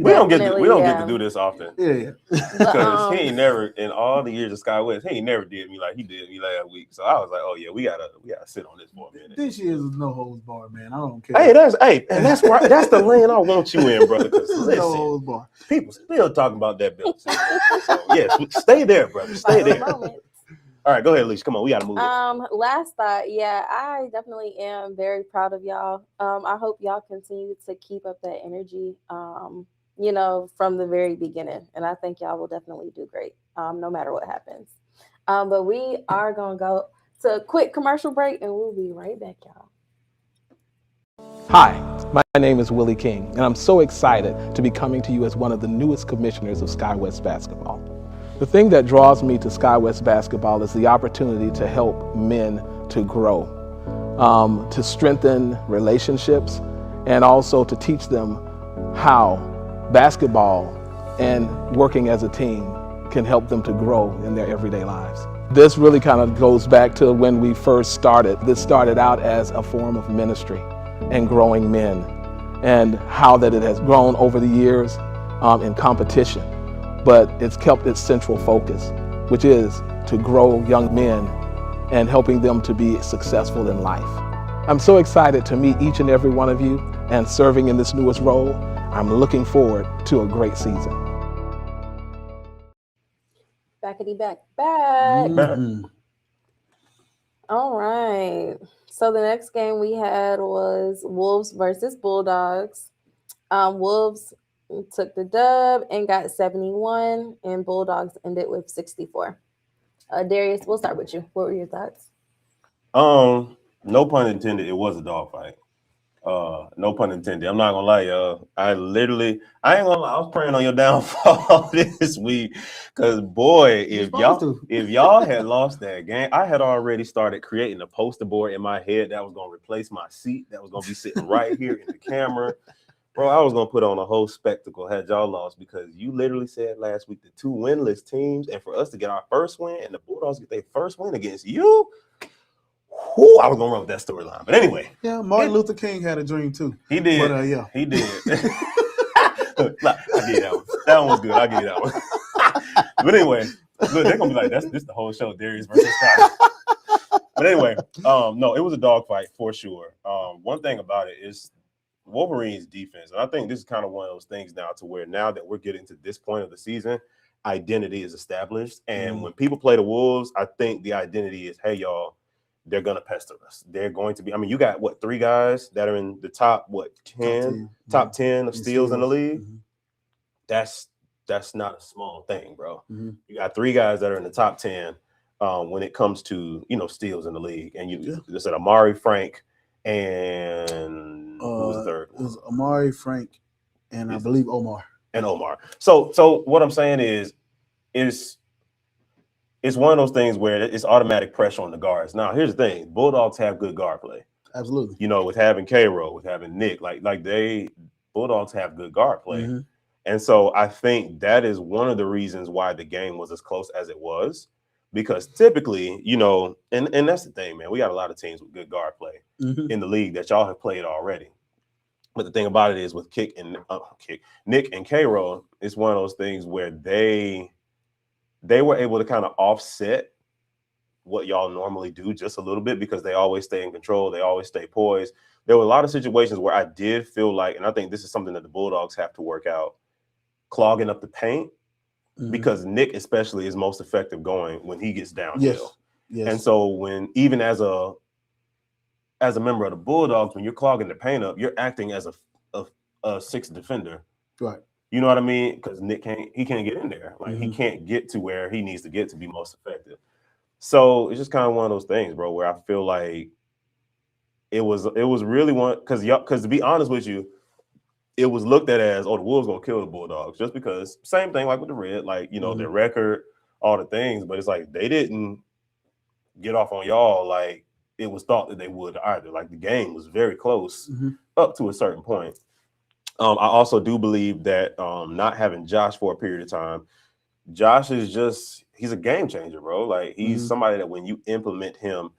don't get to Definitely, do this often. yeah. Because he ain't never, in all the years of Sky West, he ain't never did me like he did me last week. So I was like, oh yeah, we gotta sit on this for a minute. This year's no holds barred, man. I don't care. And that's why that's the lane I want you in, brother. Because no holds barred. People still talking about that bill. So yes, stay there, brother. Stay there. All right, go ahead, Alicia. Come on, we gotta move. Last thought, yeah, I definitely am very proud of y'all. I hope y'all continue to keep up that energy, from the very beginning. And I think y'all will definitely do great, no matter what happens. But we are gonna go to a quick commercial break, and we'll be right back, y'all. Hi, my name is Willie King, and I'm so excited to be coming to you as one of the newest commissioners of Sky West Basketball. The thing that draws me to Sky West Basketball is the opportunity to help men to grow, to strengthen relationships, and also to teach them how basketball and working as a team can help them to grow in their everyday lives. This really kind of goes back to when we first started. This started out as a form of ministry and growing men, and how that it has grown over the years in competition. But it's kept its central focus, which is to grow young men and helping them to be successful in life. I'm so excited to meet each and every one of you and serving in this newest role. I'm looking forward to a great season. Backity back. Mhm. All right. So the next game we had was Wolves versus Bulldogs. Wolves took the dub and got 71, and Bulldogs ended with 64. Darius, we'll start with you. What were your thoughts? No pun intended. It was a dogfight. No pun intended. I'm not gonna lie, y'all. I ain't gonna lie. I was praying on your downfall this week, cause boy, if y'all had lost that game, I had already started creating a poster board in my head that was gonna replace my seat. That was gonna be sitting right here in the camera, bro. I was gonna put on a whole spectacle had y'all lost, because you literally said last week the 2 winless teams, and for us to get our first win and the Bulldogs get their first win against you. Whoo, I was gonna run with that storyline, but anyway. Yeah, Martin Luther King had a dream too. He did. But, yeah, he did. Look, I get that one. That one was good. I get that one. But anyway, look, they're gonna be like, this the whole show, Darius versus Scott. But anyway, no, it was a dogfight for sure. One thing about it is Wolverine's defense, and I think this is kind of one of those things now to where now that we're getting to this point of the season, identity is established, and when people play the Wolves, I think the identity is, hey, y'all. They're gonna pester us. They're going to be. I mean, you got what, 3 guys that are in the top 10 of steals in the league. Mm-hmm. That's not a small thing, bro. Mm-hmm. You got 3 guys that are in the top 10 when it comes to steals in the league, and you said Amari, Frank, and who was the third? It was Amari, Frank, and I believe Omar. And Omar. So what I'm saying is it's one of those things where it's automatic pressure on the guards. Now, here's the thing. Bulldogs have good guard play. Absolutely. With having K-Row, with having Nick, Bulldogs have good guard play. Mm-hmm. And so I think that is one of the reasons why the game was as close as it was. Because typically, and that's the thing, man. We got a lot of teams with good guard play in the league that y'all have played already. But the thing about it is with Nick and K-Row, it's one of those things where they were able to kind of offset what y'all normally do just a little bit, because they always stay in control. They always stay poised. There were a lot of situations where I did feel like, and I think this is something that the Bulldogs have to work out, clogging up the paint, because Nick especially is most effective going when he gets downhill. Yes. And so when, even as a member of the Bulldogs, when you're clogging the paint up, you're acting as a 6th defender. Right. You know what I mean? Because Nick can't get in there. He can't get to where he needs to get to be most effective. So it's just kind of one of those things, bro, where I feel like it was really one, because to be honest with you, it was looked at as, the Wolves gonna kill the Bulldogs, just because same thing like with the Red, their record, all the things, but it's like they didn't get off on y'all like it was thought that they would either. Like the game was very close up to a certain point. I also do believe that not having Josh for a period of time, Josh is he's a game changer, bro. Like he's somebody that when you implement him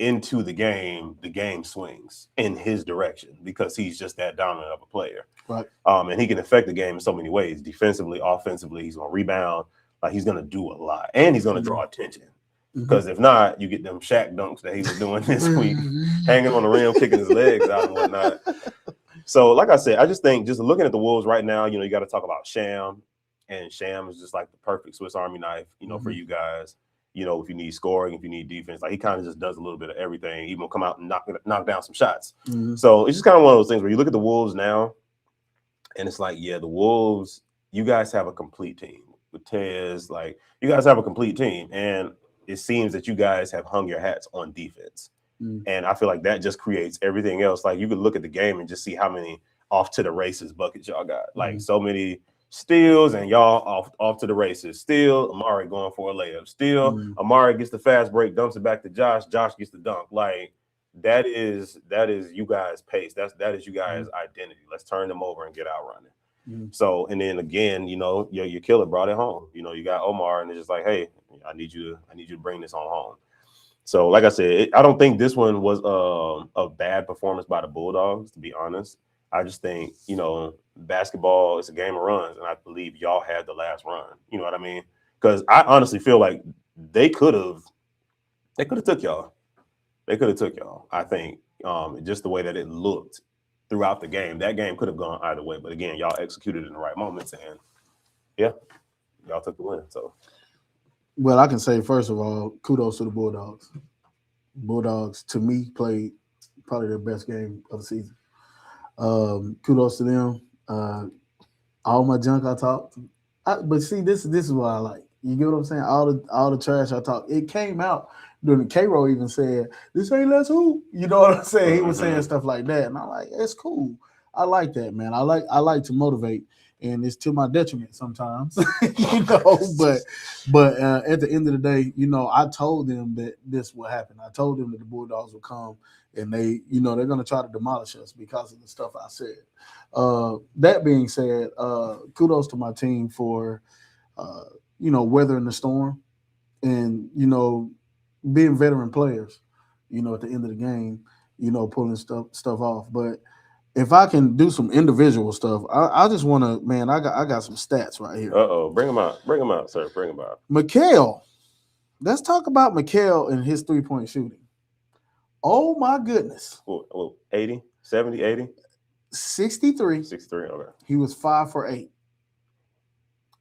into the game swings in his direction, because he's just that dominant of a player. Right. And he can affect the game in so many ways, defensively, offensively. He's going to rebound. Like he's going to do a lot, and he's going to draw attention. Because if not, you get them Shaq dunks that he was doing this week, hanging on the rim, kicking his legs out and whatnot. So, like I said, I just think, just looking at the Wolves right now, you got to talk about Sham, and Sham is just like the perfect Swiss Army knife, for you guys. If you need scoring, if you need defense, like he kind of just does a little bit of everything, even come out and knock down some shots. So it's just kind of one of those things where you look at the Wolves now, and it's like, yeah, the Wolves, you guys have a complete team. With Tez, you guys have a complete team, and it seems that you guys have hung your hats on defense. And I feel like that just creates everything else. Like you could look at the game and just see how many off to the races buckets y'all got. Like so many steals, and y'all off to the races. Steal, Amari going for a layup. Steal, Amari gets the fast break, dumps it back to Josh. Josh gets the dunk. Like that is you guys' pace. That is you guys' identity. Let's turn them over and get out running. So, and then again, your killer brought it home. You got Omar, and it's just like, hey, I need you to bring this on home. So, like I said, I don't think this one was a bad performance by the Bulldogs, to be honest. I just think, basketball is a game of runs, and I believe y'all had the last run. You know what I mean? Because I honestly feel like they could have took y'all. They could have took y'all, I think, just the way that it looked throughout the game. That game could have gone either way, but again, y'all executed in the right moments, and yeah, y'all took the win. So, Well, I can say first of all, kudos to the Bulldogs. Bulldogs, to me, played probably their best game of the season. Kudos to them. All my junk I talked, but see, this is what I like. You get what I'm saying? All the trash I talked, it came out during the K-Roll even said, "This ain't Let's Hoop." You know what I'm saying? He was saying stuff like that, and I'm like, it's cool. I like that, man. I like to motivate, and it's to my detriment sometimes, you know. But at the end of the day, you know, I told them that this would happen. I told them that the Bulldogs would come, and they, you know, they're going to try to demolish us because of the stuff I said. That being said, kudos to my team for, you know, weathering the storm and, you know, being veteran players, you know, at the end of the game, you know, pulling stuff off. But if I can do some individual stuff, I just want to, man, I got some stats right here. bring them out, sir. Bring them out. Mikal, let's talk about Mikal and his 3-point shooting. Oh my goodness. 80, 70, 80? 63. 63, okay. He was 5 for 8.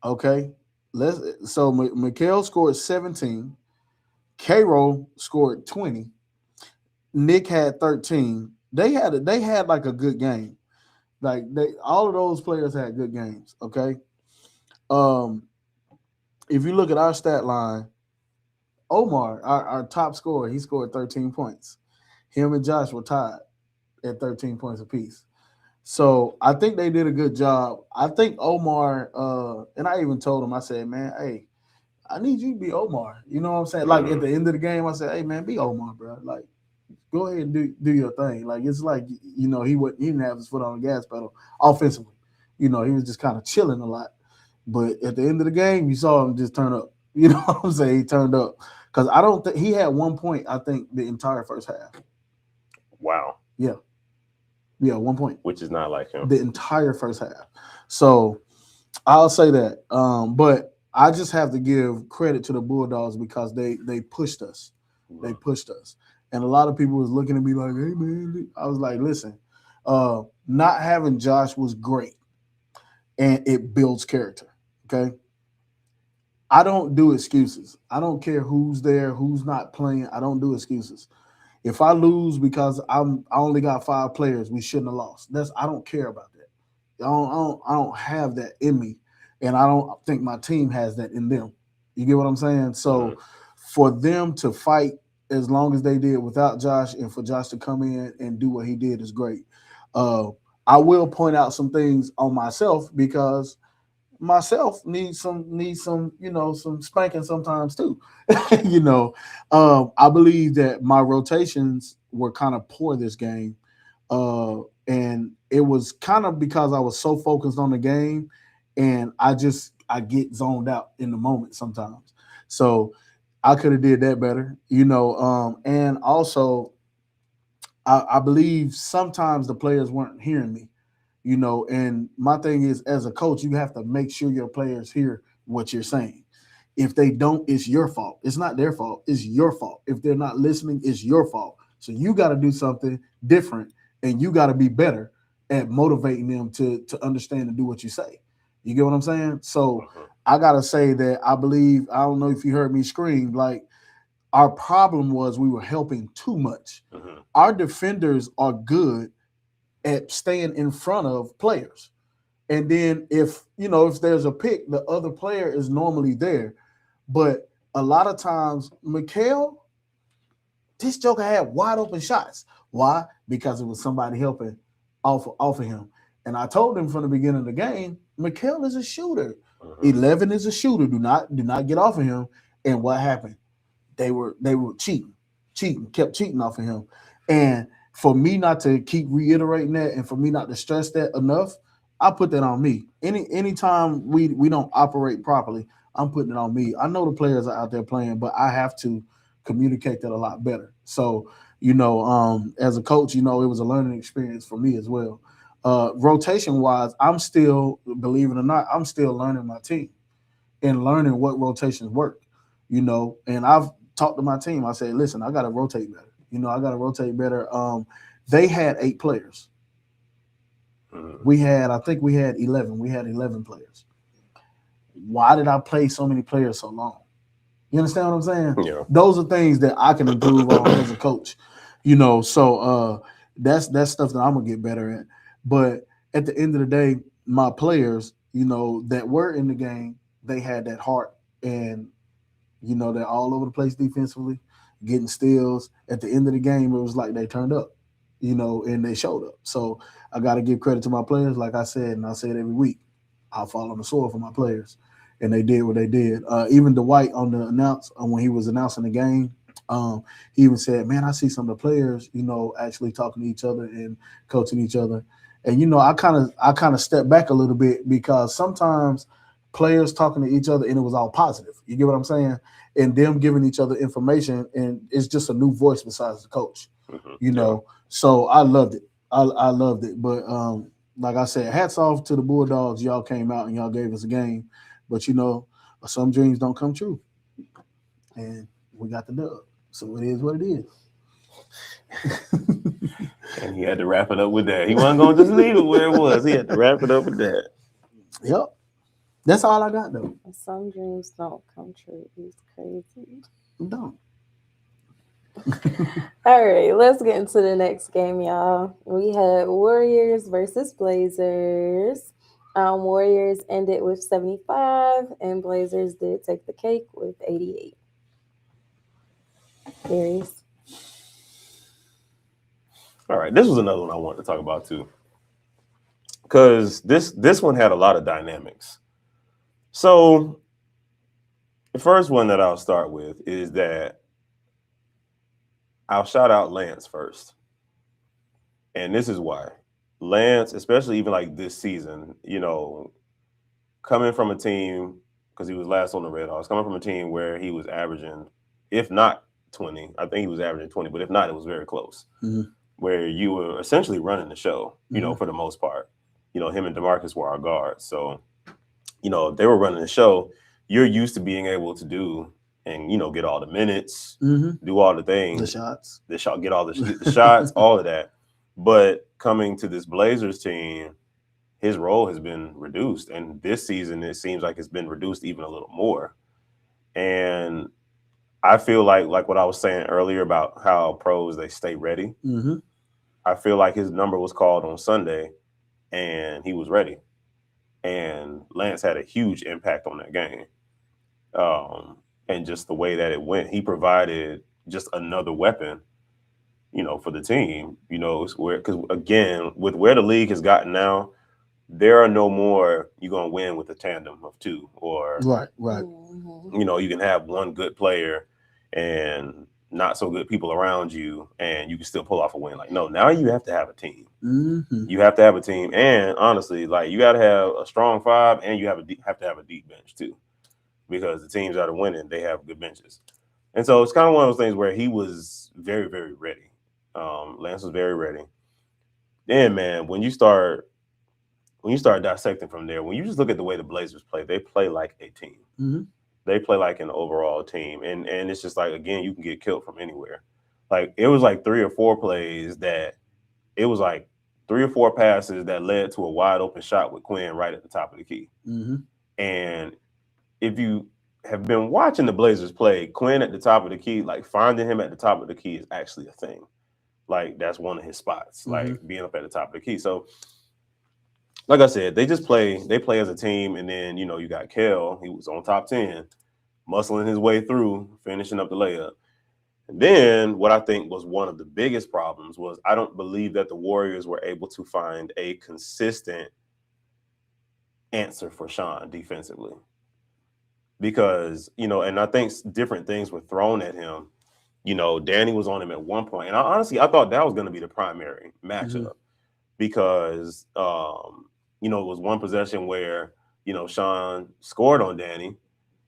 Okay. So Mikal scored 17. K-Roll scored 20. Nick had 13. They had like a good game. Like all of those players had good games. Okay. If you look at our stat line, Omar, our top scorer, he scored 13 points. Him and Josh were tied at 13 points apiece. So I think they did a good job. I think Omar, and I even told him, I said, man, hey, I need you to be Omar. You know what I'm saying? Like at the end of the game, I said, hey, man, be Omar, bro. Like, go ahead and do your thing. Like, it's like, you know, he didn't have his foot on the gas pedal offensively. You know, he was just kind of chilling a lot. But at the end of the game, you saw him just turn up. You know what I'm saying? He turned up. Because I don't think he had 1 point, I think, the entire first half. Wow. Yeah. Yeah, 1 point. Which is not like him. The entire first half. So I'll say that. But I just have to give credit to the Bulldogs because they pushed us. They pushed us. And a lot of people was looking at me like, hey, man. I was like, listen, not having Josh was great. And it builds character. Okay. I don't do excuses. I don't care who's there, who's not playing. I don't do excuses. If I lose because I only got 5 players, we shouldn't have lost. I don't care about that. I don't have that in me, and I don't think my team has that in them. You get what I'm saying? So for them to fight as long as they did without Josh, and for Josh to come in and do what he did is great. I will point out some things on myself because myself needs some, you know, some spanking sometimes too. You know, I believe that my rotations were kind of poor this game. And it was kind of because I was so focused on the game and I get zoned out in the moment sometimes. So I could have did that better, you know. And also I believe sometimes the players weren't hearing me. You know, and my thing is, as a coach, you have to make sure your players hear what you're saying. If they don't, it's your fault. It's not their fault. It's your fault. If they're not listening, it's your fault. So you got to do something different, and you got to be better at motivating them to understand and do what you say. You get what I'm saying? So I got to say that I believe, I don't know if you heard me scream, like our problem was we were helping too much. Our defenders are good at staying in front of players. And then if there's a pick, the other player is normally there. But a lot of times, Mikal, this joker had wide open shots. Why? Because it was somebody helping off of him. And I told him from the beginning of the game, Mikal is a shooter. 11 is a shooter. Do not get off of him. And what happened? They were cheating, kept cheating off of him. And for me not to keep reiterating that and for me not to stress that enough, I put that on me. Anytime we don't operate properly, I'm putting it on me. I know the players are out there playing, but I have to communicate that a lot better. So, you know, as a coach, you know, it was a learning experience for me as well. Rotation-wise, I'm still, believe it or not, I'm still learning my team and learning what rotations work, you know. And I've talked to my team. I say, listen, I got to rotate better. You know, I got to rotate better. They had 8 players. I think we had 11. We had 11 players. Why did I play so many players so long? You understand what I'm saying? Yeah. Those are things that I can improve on as a coach. So that's stuff that I'm gonna get better at. But at the end of the day, my players, that were in the game, they had that heart, and they're all over the place defensively, getting steals. At the end of the game, it was like they turned up, and they showed up. So I got to give credit to my players, like I said, and I say it every week. I'll fall on the sword for my players, and they did what they did. Even Dwight on the when he was announcing the game, he even said, "Man, I see some of the players, actually talking to each other and coaching each other." And I kind of stepped back a little bit, because sometimes players talking to each other and it was all positive. You get what I'm saying? And them giving each other information, and it's just a new voice besides the coach. So I loved it. I loved it. But like I said, hats off to the Bulldogs. Y'all came out and y'all gave us a game. But some dreams don't come true. And we got the dub. So it is what it is. And he had to wrap it up with that. He wasn't going to just leave it where it was. He had to wrap it up with that. Yep. That's all I got, though. Some dreams don't come true. It's crazy. Don't. All right, let's get into the next game, y'all. We had Warriors versus Blazers. Warriors ended with 75, and Blazers did take the cake with 88. Darius. All right, this was another one I wanted to talk about too, because this one had a lot of dynamics. So the first one that I'll start with is that I'll shout out Lance first. And this is why. Lance, especially even like this season, coming from a team, because he was last on the Red Hawks, coming from a team where he was averaging, if not 20, I think he was averaging 20, but if not, it was very close. Mm-hmm. Where you were essentially running the show, for the most part. Him and DeMarcus were our guards. So, they were running the show. You're used to being able to do and, get all the minutes, do all the things. The shots. Get all the shots, all of that. But coming to this Blazers team, his role has been reduced. And this season, it seems like it's been reduced even a little more. And I feel like what I was saying earlier about how pros, they stay ready. Mm-hmm. I feel like his number was called on Sunday and he was ready. And Lance had a huge impact on that game. And just the way that it went, he provided just another weapon, for the team, because again, with where the league has gotten now, there are no more, you're going to win with a tandem of two, or right. Mm-hmm. You can have one good player and not so good people around you, and you can still pull off a win. Like, no, now you have to have a team. Mm-hmm. You have to have a team, and honestly, like, you got to have a strong five, and you have to have a deep bench too, because the teams that are winning, they have good benches. And so it's kind of one of those things where he was very, very ready. Lance was very ready. Then, man, when you start dissecting from there, when you just look at the way the Blazers play, they play like a team. Mm-hmm. They play like an overall team. And it's just like, again, you can get killed from anywhere. Like, it was like 3 or 4 plays that it was like 3 or 4 passes that led to a wide open shot with Quinn right at the top of the key. Mm-hmm. And if you have been watching the Blazers play, Quinn at the top of the key, like finding him at the top of the key is actually a thing. Like, that's one of his spots, like being up at the top of the key. So, like I said, they play as a team. And then, you got Kel, he was on top 10, muscling his way through, finishing up the layup. And then what I think was one of the biggest problems was I don't believe that the Warriors were able to find a consistent answer for Sean defensively. Because, and I think different things were thrown at him. Danny was on him at one point. And I thought that was going to be the primary matchup because, it was one possession where, Sean scored on Danny.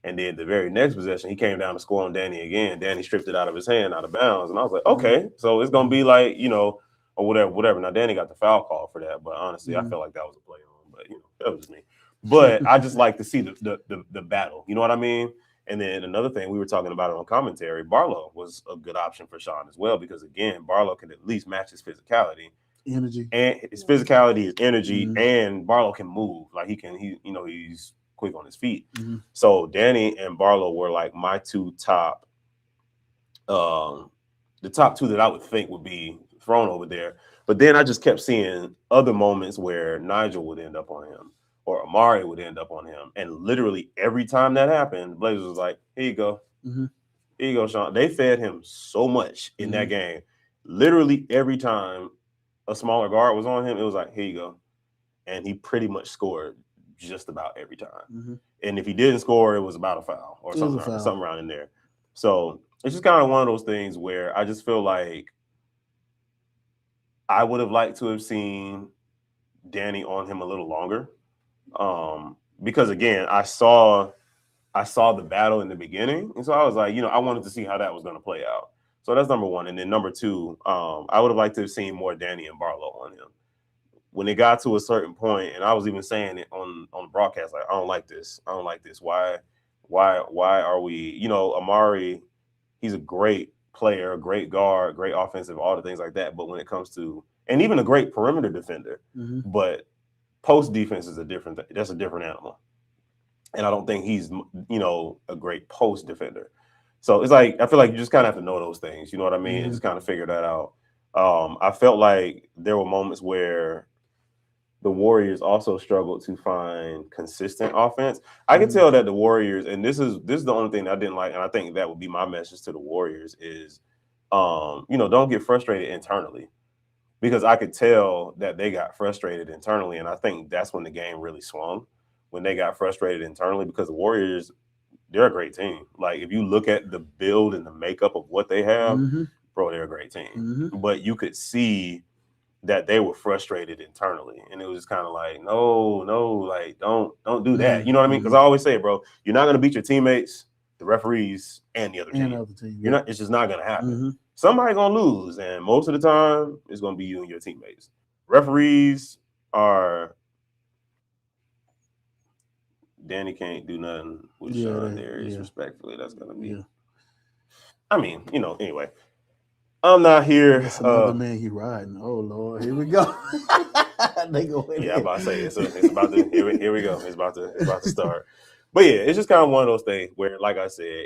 And then the very next possession, he came down to score on Danny again. Danny stripped it out of his hand, out of bounds. And I was like, okay, so it's going to be like, or whatever. Now, Danny got the foul call for that. But honestly, I felt like that was a play on. But, that was just me. But I just like to see the battle. You know what I mean? And then another thing, we were talking about it on commentary, Barlow was a good option for Sean as well, because, again, Barlow can at least match his physicality. energy. and his physicality, his energy, Mhm. and Barlow can move. Like he's quick on his feet. Mhm. So Danny and Barlow were like my two top, the top two that I would think would be thrown over there. But then I just kept seeing other moments where Nigel would end up on him or Amari would end up on him. And literally every time that happened, Blazers was like, here you go. Mhm. Here you go, Sean. They fed him so much in that Mhm. game. Literally every time a smaller guard was on him, it was like, here you go. And he pretty much scored just about every time. Mhm. And if he didn't score, it was about a foul or It was a something, foul. something around in there. So it's just kind of one of those things where I just feel like I would have liked to have seen Danny on him a little longer. Because again, I saw the battle in the beginning. And so I was like, I wanted to see how that was going to play out. So that's number one. And then number two, I would have liked to have seen more Danny and Barlow on him. When it got to a certain point, and I was even saying it on the broadcast, like, I don't like this. I don't like this. Why are we, Amari, he's a great player, a great guard, great offensive, all the things like that. But when it comes to, and even a great perimeter defender, Mhm. but post defense is that's a different animal. And I don't think he's, a great post defender. So it's like, I feel like you just kind of have to know those things, you know what I mean? And Mhm. just kind of figure that out. I felt like there were moments where the Warriors also struggled to find consistent offense. I can tell that the Warriors, and this is the only thing that I didn't like, and I think that would be my message to the Warriors is, don't get frustrated internally, because I could tell that they got frustrated internally, and I think that's when the game really swung, when they got frustrated internally, because the Warriors, they're a great team. Like, if you look at the build and the makeup of what they have, Mhm. bro, they're a great team. Mhm. But you could see that they were frustrated internally, and it was kind of like, no, like, don't do that. You know what I mean? Because I always say, bro, you're not going to beat your teammates, the referees, and the other team. You're not. It's just not going to happen. Mhm. Somebody's going to lose, and most of the time, it's going to be you and your teammates. Referees are. Danny can't do nothing with Sean Darius, respectfully. That's going to be. Yeah. I mean, anyway. I'm not here. That's another man he riding. Oh Lord, here we go. They go in. Yeah, I'm about to say it's about to. Here we go. It's about to start. But yeah, it's just kind of one of those things where, like I said,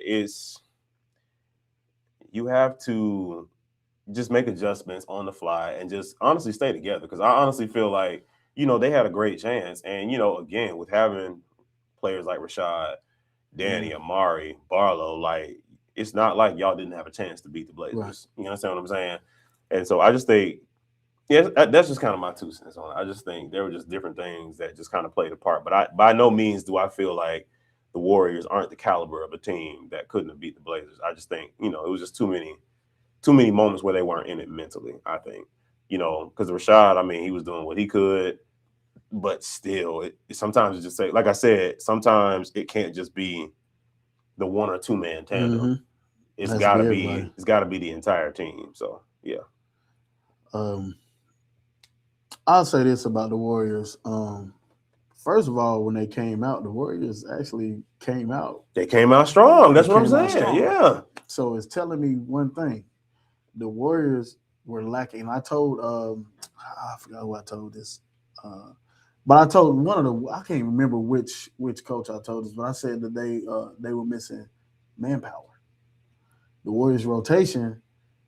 you have to just make adjustments on the fly and just honestly stay together. Because I honestly feel like, they had a great chance, and again, with having players like Rashad, Danny, Amari, Barlow, like, it's not like y'all didn't have a chance to beat the Blazers. Right. You understand what I'm saying? And so I just think, that's just kind of my 2 cents on it. I just think there were just different things that just kind of played a part. But by no means do I feel like the Warriors aren't the caliber of a team that couldn't have beat the Blazers. I just think, it was just too many moments where they weren't in it mentally, I think. Because Rashad, I mean, he was doing what he could, but still, sometimes it's just like I said, sometimes it can't just be the 1 or 2 man tandem. Mm-hmm. It's gotta be the entire team. So yeah. I'll say this about the Warriors. First of all, when they came out, the Warriors actually came out. They came out strong. That's what I'm saying. Yeah. So it's telling me one thing: the Warriors were lacking. I told I forgot who I told this. But I told I can't remember which coach I told this, but I said that they were missing manpower. The Warriors' rotation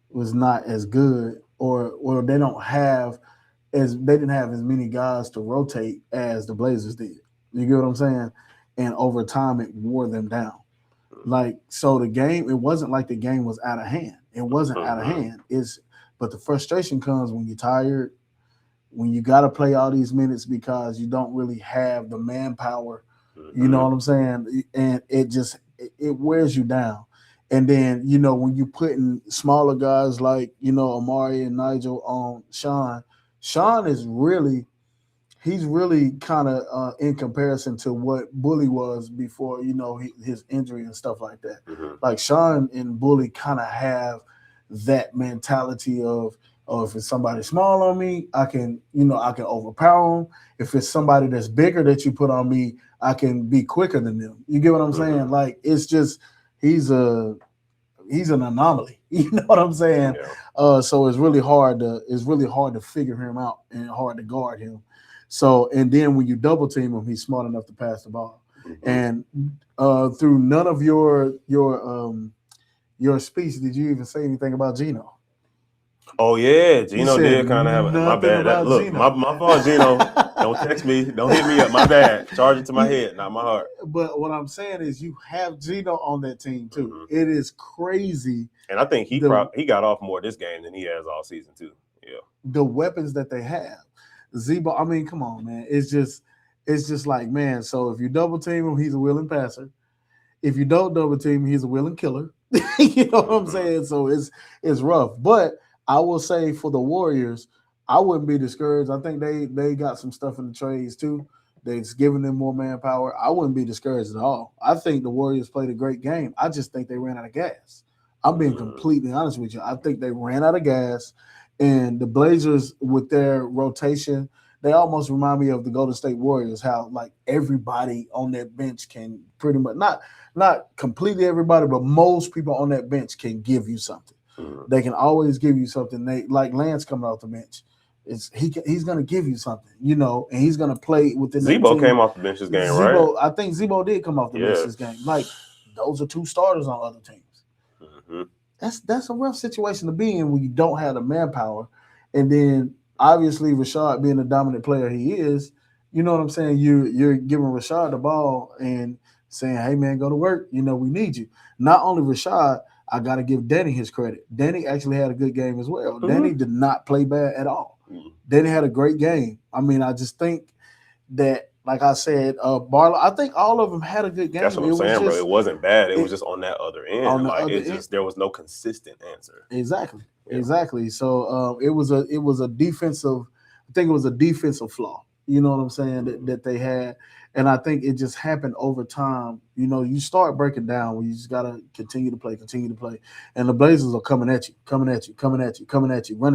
was not as good, or they didn't have as many guys to rotate as the Blazers did. You get what I'm saying? And over time, it wore them down. Like, so the game, it wasn't like the game was out of hand. It wasn't out of hand. But the frustration comes when you're tired, when you got to play all these minutes because you don't really have the manpower. You know what I'm saying? And it wears you down. And then, when you put in smaller guys like, Amari and Nigel on Sean is really kind of in comparison to what Bully was before, his injury and stuff like that. Mm-hmm. Like Sean and Bully kind of have that mentality of, if it's somebody small on me, I can overpower them. If it's somebody that's bigger that you put on me, I can be quicker than them. You get what I'm saying? Like, it's just, he's a he's an anomaly. You know what I'm saying? Yeah. So it's really hard to figure him out and hard to guard him. So and then when you double team him, he's smart enough to pass the ball. Mhm. And through none of your speech, did you even say anything about Geno? Oh yeah, Gino said did kind of have my nothing bad. about Look, Geno. my fault, Gino. Don't text me. Don't hit me up. My bad. Charge it to my head, not my heart. But what I'm saying is, you have Geno on that team too. Mhm. It is crazy And I think he The- got off more this game than he has all season too. Yeah. the weapons that they have. Zebo, I mean, come on, man. It's just like, man. So if you double team him, he's a willing passer. If you don't double team him, he's a willing killer. You know what I'm saying? So it's rough. But I will say for the Warriors, I wouldn't be discouraged. I think they got some stuff in the trades too. That's giving them more manpower. I wouldn't be discouraged at all. I think the Warriors played a great game. I just think they ran out of gas. I'm being completely honest with you. I think they ran out of gas, and the Blazers with their rotation, they almost remind me of the Golden State Warriors. How like everybody on that bench can pretty much not completely everybody, but most people on that bench can give you something. Mhm. They can always give you something. They like Lance coming off the bench. He's going to give you something, you know, and he's going to play within that Zebo team. came off the bench this game, right? I think Zebo did come off the bench this game. Like those are two starters on other teams. Mm-hmm. That's a rough situation to be in when you don't have the manpower, and then obviously Rashad being the dominant player he is, you know what I'm saying? You're giving Rashad the ball and saying, "Hey man, go to work. You know we need you." Not only Rashad, I got to give Danny his credit. Danny actually had a good game as well. Mm-hmm. Danny did not play bad at all. Mm-hmm. Danny had a great game. I mean, I just think that, like I said, Barlow, I think all of them had a good game. That's what I'm saying, bro. It wasn't bad. It was just on that other end. On the like other it's end. just there was no consistent answer. Exactly. Yeah. Exactly. So it was a defensive. I think it was a defensive flaw. You know what I'm saying that they had, and I think it just happened over time. You know, you start breaking down when you just gotta continue to play, and the Blazers are coming at you, running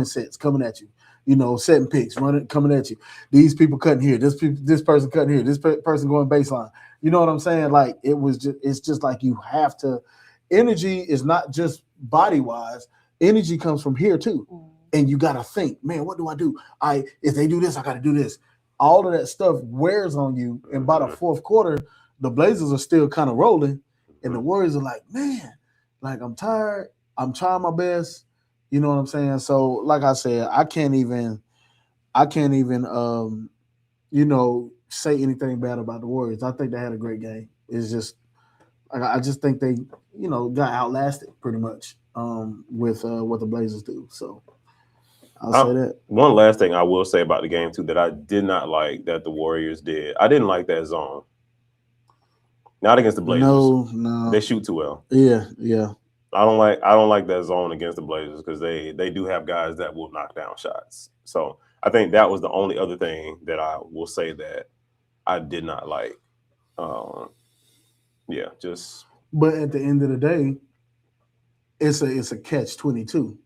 sets, coming at you. You know, setting picks, coming at you. These people cutting here. This person cutting here. This person going baseline. You know what I'm saying? Like it's just like you have to. Energy is not just body wise. Energy comes from here too, and you gotta think, man, what do I do? If they do this, I gotta do this. All of that stuff wears on you, and by the fourth quarter, the Blazers are still kind of rolling, and the Warriors are like, man, like I'm tired. I'm trying my best. You know what I'm saying? So, like I said, I can't even, you know, say anything bad about the Warriors. I think they had a great game. It's just, I just think they, you know, got outlasted pretty much with what the Blazers do. So, I'll say that. One last thing I will say about the game too that I did not like that the Warriors did. I didn't like that zone. Not against the Blazers. No. They shoot too well. Yeah. I don't like that zone against the Blazers because they do have guys that will knock down shots. So I think that was the only other thing that I will say that I did not like. Just. But at the end of the day, it's a catch-22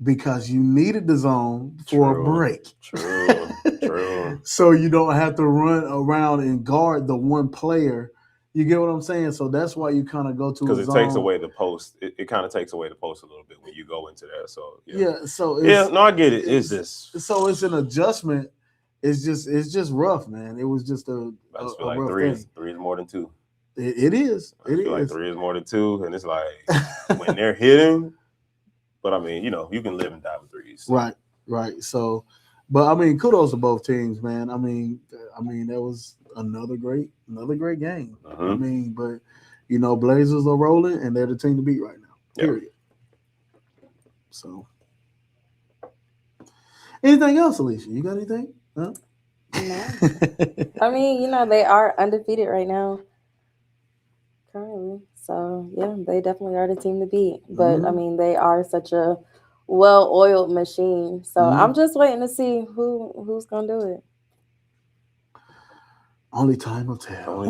because you needed the zone for a break. True. So you don't have to run around and guard the one player. You get what I'm saying? So that's why you kind of go to a zone. Because it takes away the post. It kind of takes away the post a little bit when you go into that. So I get it. It's just so it's an adjustment. It's just rough, man. It was just a I feel like rough three thing. is more than two. It is. I feel like 3 is more than 2, and it's like when they're hitting. But I mean, you know, you can live and die with threes. So. Right. So, but I mean, kudos to both teams, man. I mean, that was another great game. Mm-hmm. I mean, but you know, Blazers are rolling, and they're the team to beat right now. Period. So, anything else, Alicia? You got anything? Huh? No. I mean, you know, they are undefeated right now. Currently. So yeah, they definitely are the team to beat. But I mean, they are such a well-oiled machine. So I'm just waiting to see who's gonna do it. Only time will tell.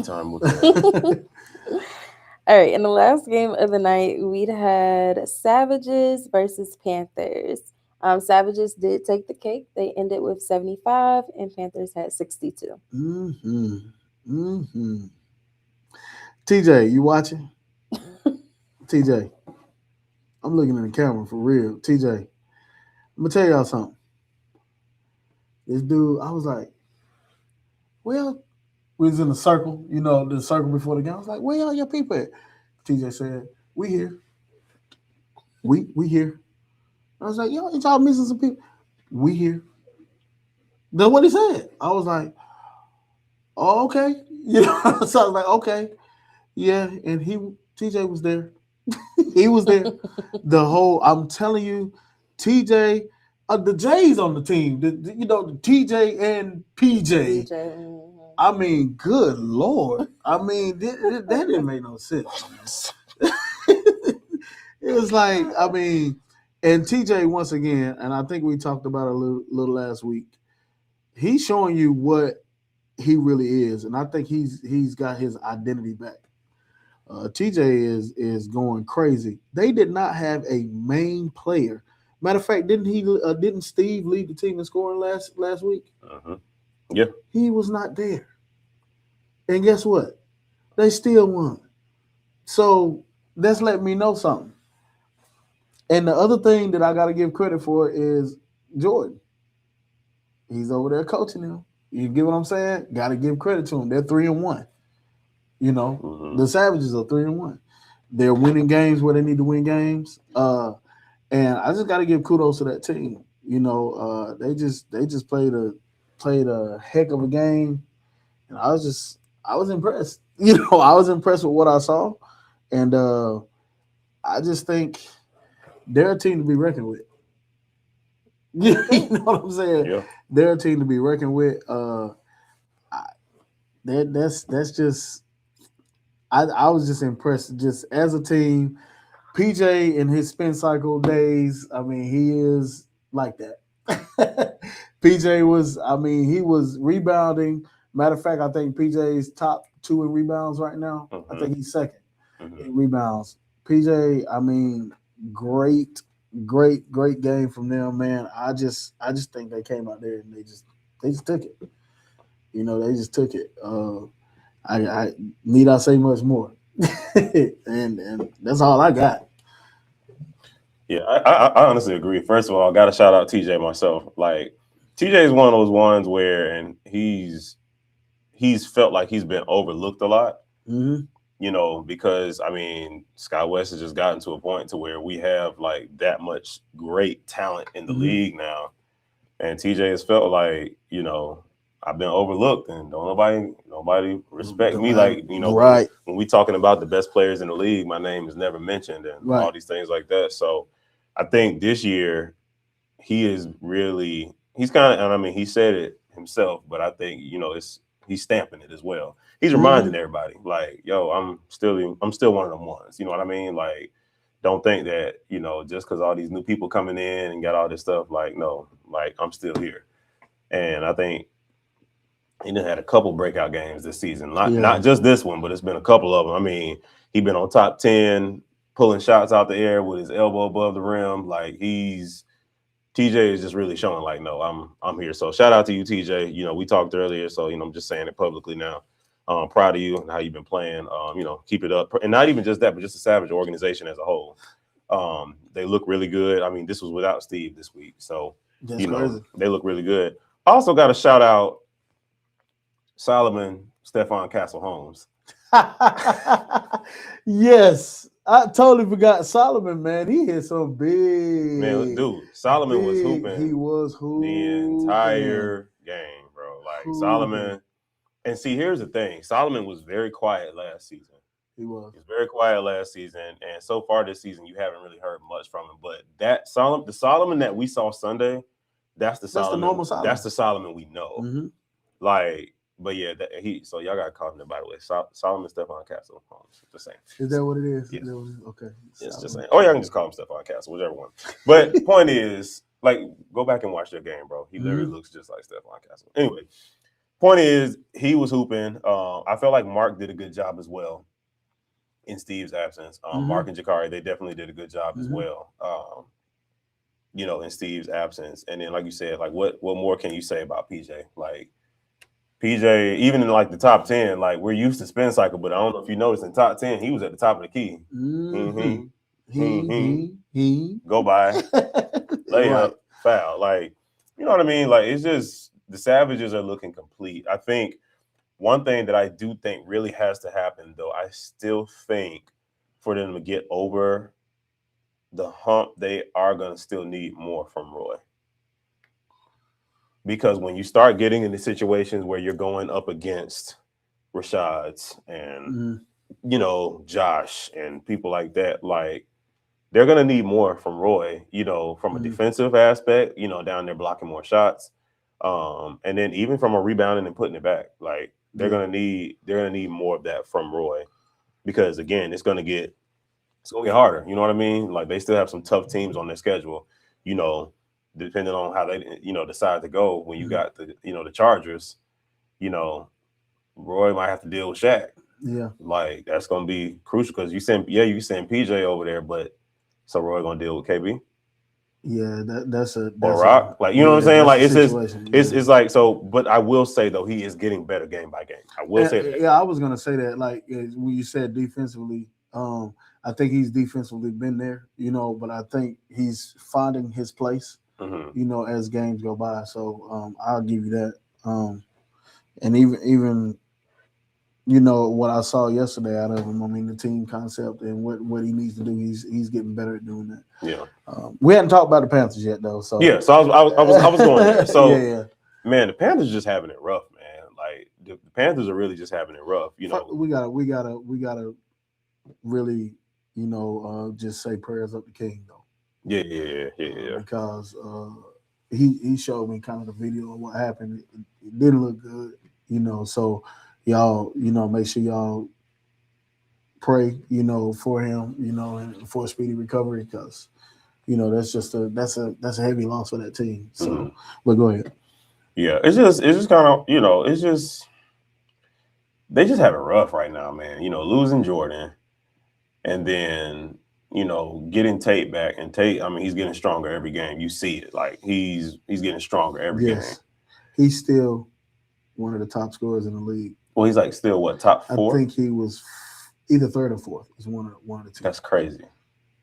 All right, in the last game of the night, we had Savages versus Panthers. Savages did take the cake. They ended with 75, and Panthers had 62. TJ, you watching? TJ. I'm looking in the camera for real. TJ, I'm gonna tell y'all something. This dude, I was like, well, we was in the circle, the circle before the game. I was like, where all your people at? TJ said, we here. We here. I was like, yo, ain't y'all missing some people? We here. That's what he said. I was like, oh, okay. So I was like, okay. Yeah, and TJ was there. He was there. I'm telling you, TJ, the J's on the team. The TJ and PJ. I mean, good Lord. I mean, that didn't make no sense. It was like, I mean, and TJ, once again, and I think we talked about it a little last week, he's showing you what he really is. And I think he's got his identity back. TJ is going crazy. They did not have a main player. Matter of fact, didn't Steve lead the team in scoring last week? Uh-huh. Yeah. He was not there. And guess what? They still won. So that's letting me know something. And the other thing that I got to give credit for is Jordan. He's over there coaching them. You get what I'm saying? Got to give credit to him. They're 3-1. The Savages are 3-1. They're winning games where they need to win games. And I just got to give kudos to that team. They just played a heck of a game, and I was impressed. I was impressed with what I saw, and I just think they're a team to be reckoned with. You know what I'm saying? Yeah. They're a team to be reckoned with. That's just. I was just impressed, just as a team. PJ in his spin cycle days, I mean, he is like that. PJ was, he was rebounding. Matter of fact, I think PJ's top 2 in rebounds right now. I think he's second in rebounds. PJ, great game from them, man. I just think they came out there and they just took it. They just took it. I need I say much more, and that's all I got. Yeah, I honestly agree. First of all, I got to shout out TJ myself. Like, TJ is one of those ones where, and he's felt like he's been overlooked a lot. Because Sky West has just gotten to a point to where we have like that much great talent in the league now, and TJ has felt like I've been overlooked and don't nobody respect me. Like, right. When we talking about the best players in the league, my name is never mentioned and all these things like that. So I think this year he's kind of, he said it himself, but I think, he's stamping it as well. He's reminding everybody like, yo, I'm still one of them ones. You know what I mean? Like, don't think that, just because all these new people coming in and got all this stuff, like, no, like, I'm still here. And I think he done had a couple breakout games this season. Not just this one, but it's been a couple of them. He been on top 10, pulling shots out the air with his elbow above the rim. Like, TJ is just really showing like, no, I'm here. So shout out to you, TJ. We talked earlier, so I'm just saying it publicly now. Proud of you and how you've been playing. Keep it up. And not even just that, but just the Savage organization as a whole. They look really good. This was without Steve this week. So they look really good. Also got to shout out Solomon Stephon Castle Holmes. Yes, I totally forgot Solomon, man. He hit some big. Man, dude, Solomon was hooping. He was hooping the entire game, bro. Like, Solomon. And see, here's the thing. Solomon was very quiet last season. He was very quiet last season, and so far this season, you haven't really heard much from him. But the Solomon that we saw Sunday, that's the normal Solomon. That's the Solomon we know. Like. But yeah, so y'all got to call him, by the way. Solomon Stephon Castle Holmes. The same. Is that what it is? Yes. Okay. It's just saying. Or y'all can just call him Stephon Castle, whichever one. But point is, like, go back and watch their game, bro. He literally looks just like Stephon Castle. Anyway, point is, he was hooping. I felt like Mark did a good job as well in Steve's absence. Mark and Jakari, they definitely did a good job as well. In Steve's absence. And then, like you said, like, what more can you say about PJ? Like, PJ, even in like the top 10, like, we're used to spin cycle, but I don't know if you noticed in top 10, he was at the top of the key. He go by, layup, right. foul. Like, you know what I mean? Like, it's just the Savages are looking complete. I think one thing that I do think really has to happen, though, I still think for them to get over the hump, they are going to still need more from Roy. Because when you start getting into situations where you're going up against Rashad's and, you know, Josh and people like that, like, they're going to need more from Roy, you know, from a defensive aspect, you know, down there blocking more shots. And then even from a rebounding and putting it back, like they're going to need more of that from Roy, because again, it's going to get harder. You know what I mean? Like they still have some tough teams on their schedule, you know, depending on how they, you know, decide to go. When you got the, you know, the Chargers, you know, Roy might have to deal with Shaq. Yeah. Like that's going to be crucial because you send PJ over there, but so Roy going to deal with KB. Yeah, that's or Rock, like, you know what I'm saying? Like it's just it's like, so, but I will say though, he is getting better game by game. I will say that. Yeah, I was gonna say that. Like when you said defensively, I think he's defensively been there, you know, but I think he's finding his place, you know, as games go by. So I'll give you that. And even you know what I saw yesterday out of him. I mean, the team concept and what he needs to do. He's getting better at doing that. Yeah. We hadn't talked about the Panthers yet, though. So yeah. So I was going there. So yeah. Man, the Panthers are just having it rough, man. Like the Panthers are really just having it rough. You know, we gotta really, you know, just say prayers up to King though. Yeah. Because he showed me kind of the video of what happened. It didn't look good, you know. So y'all, you know, make sure y'all pray, you know, for him, you know, and for a speedy recovery, because, you know, that's a heavy loss for that team. So, but go ahead. Yeah, it's just kind of, you know, it's just they just have it rough right now, man. You know, losing Jordan, and then, you know, getting Tate back, and Tate, I mean, he's getting stronger every game. You see it, like he's getting stronger every game. He's still one of the top scorers in the league. Well, he's like still what, top 4? I think he was either 3rd or 4th. He's one of the 2. That's crazy.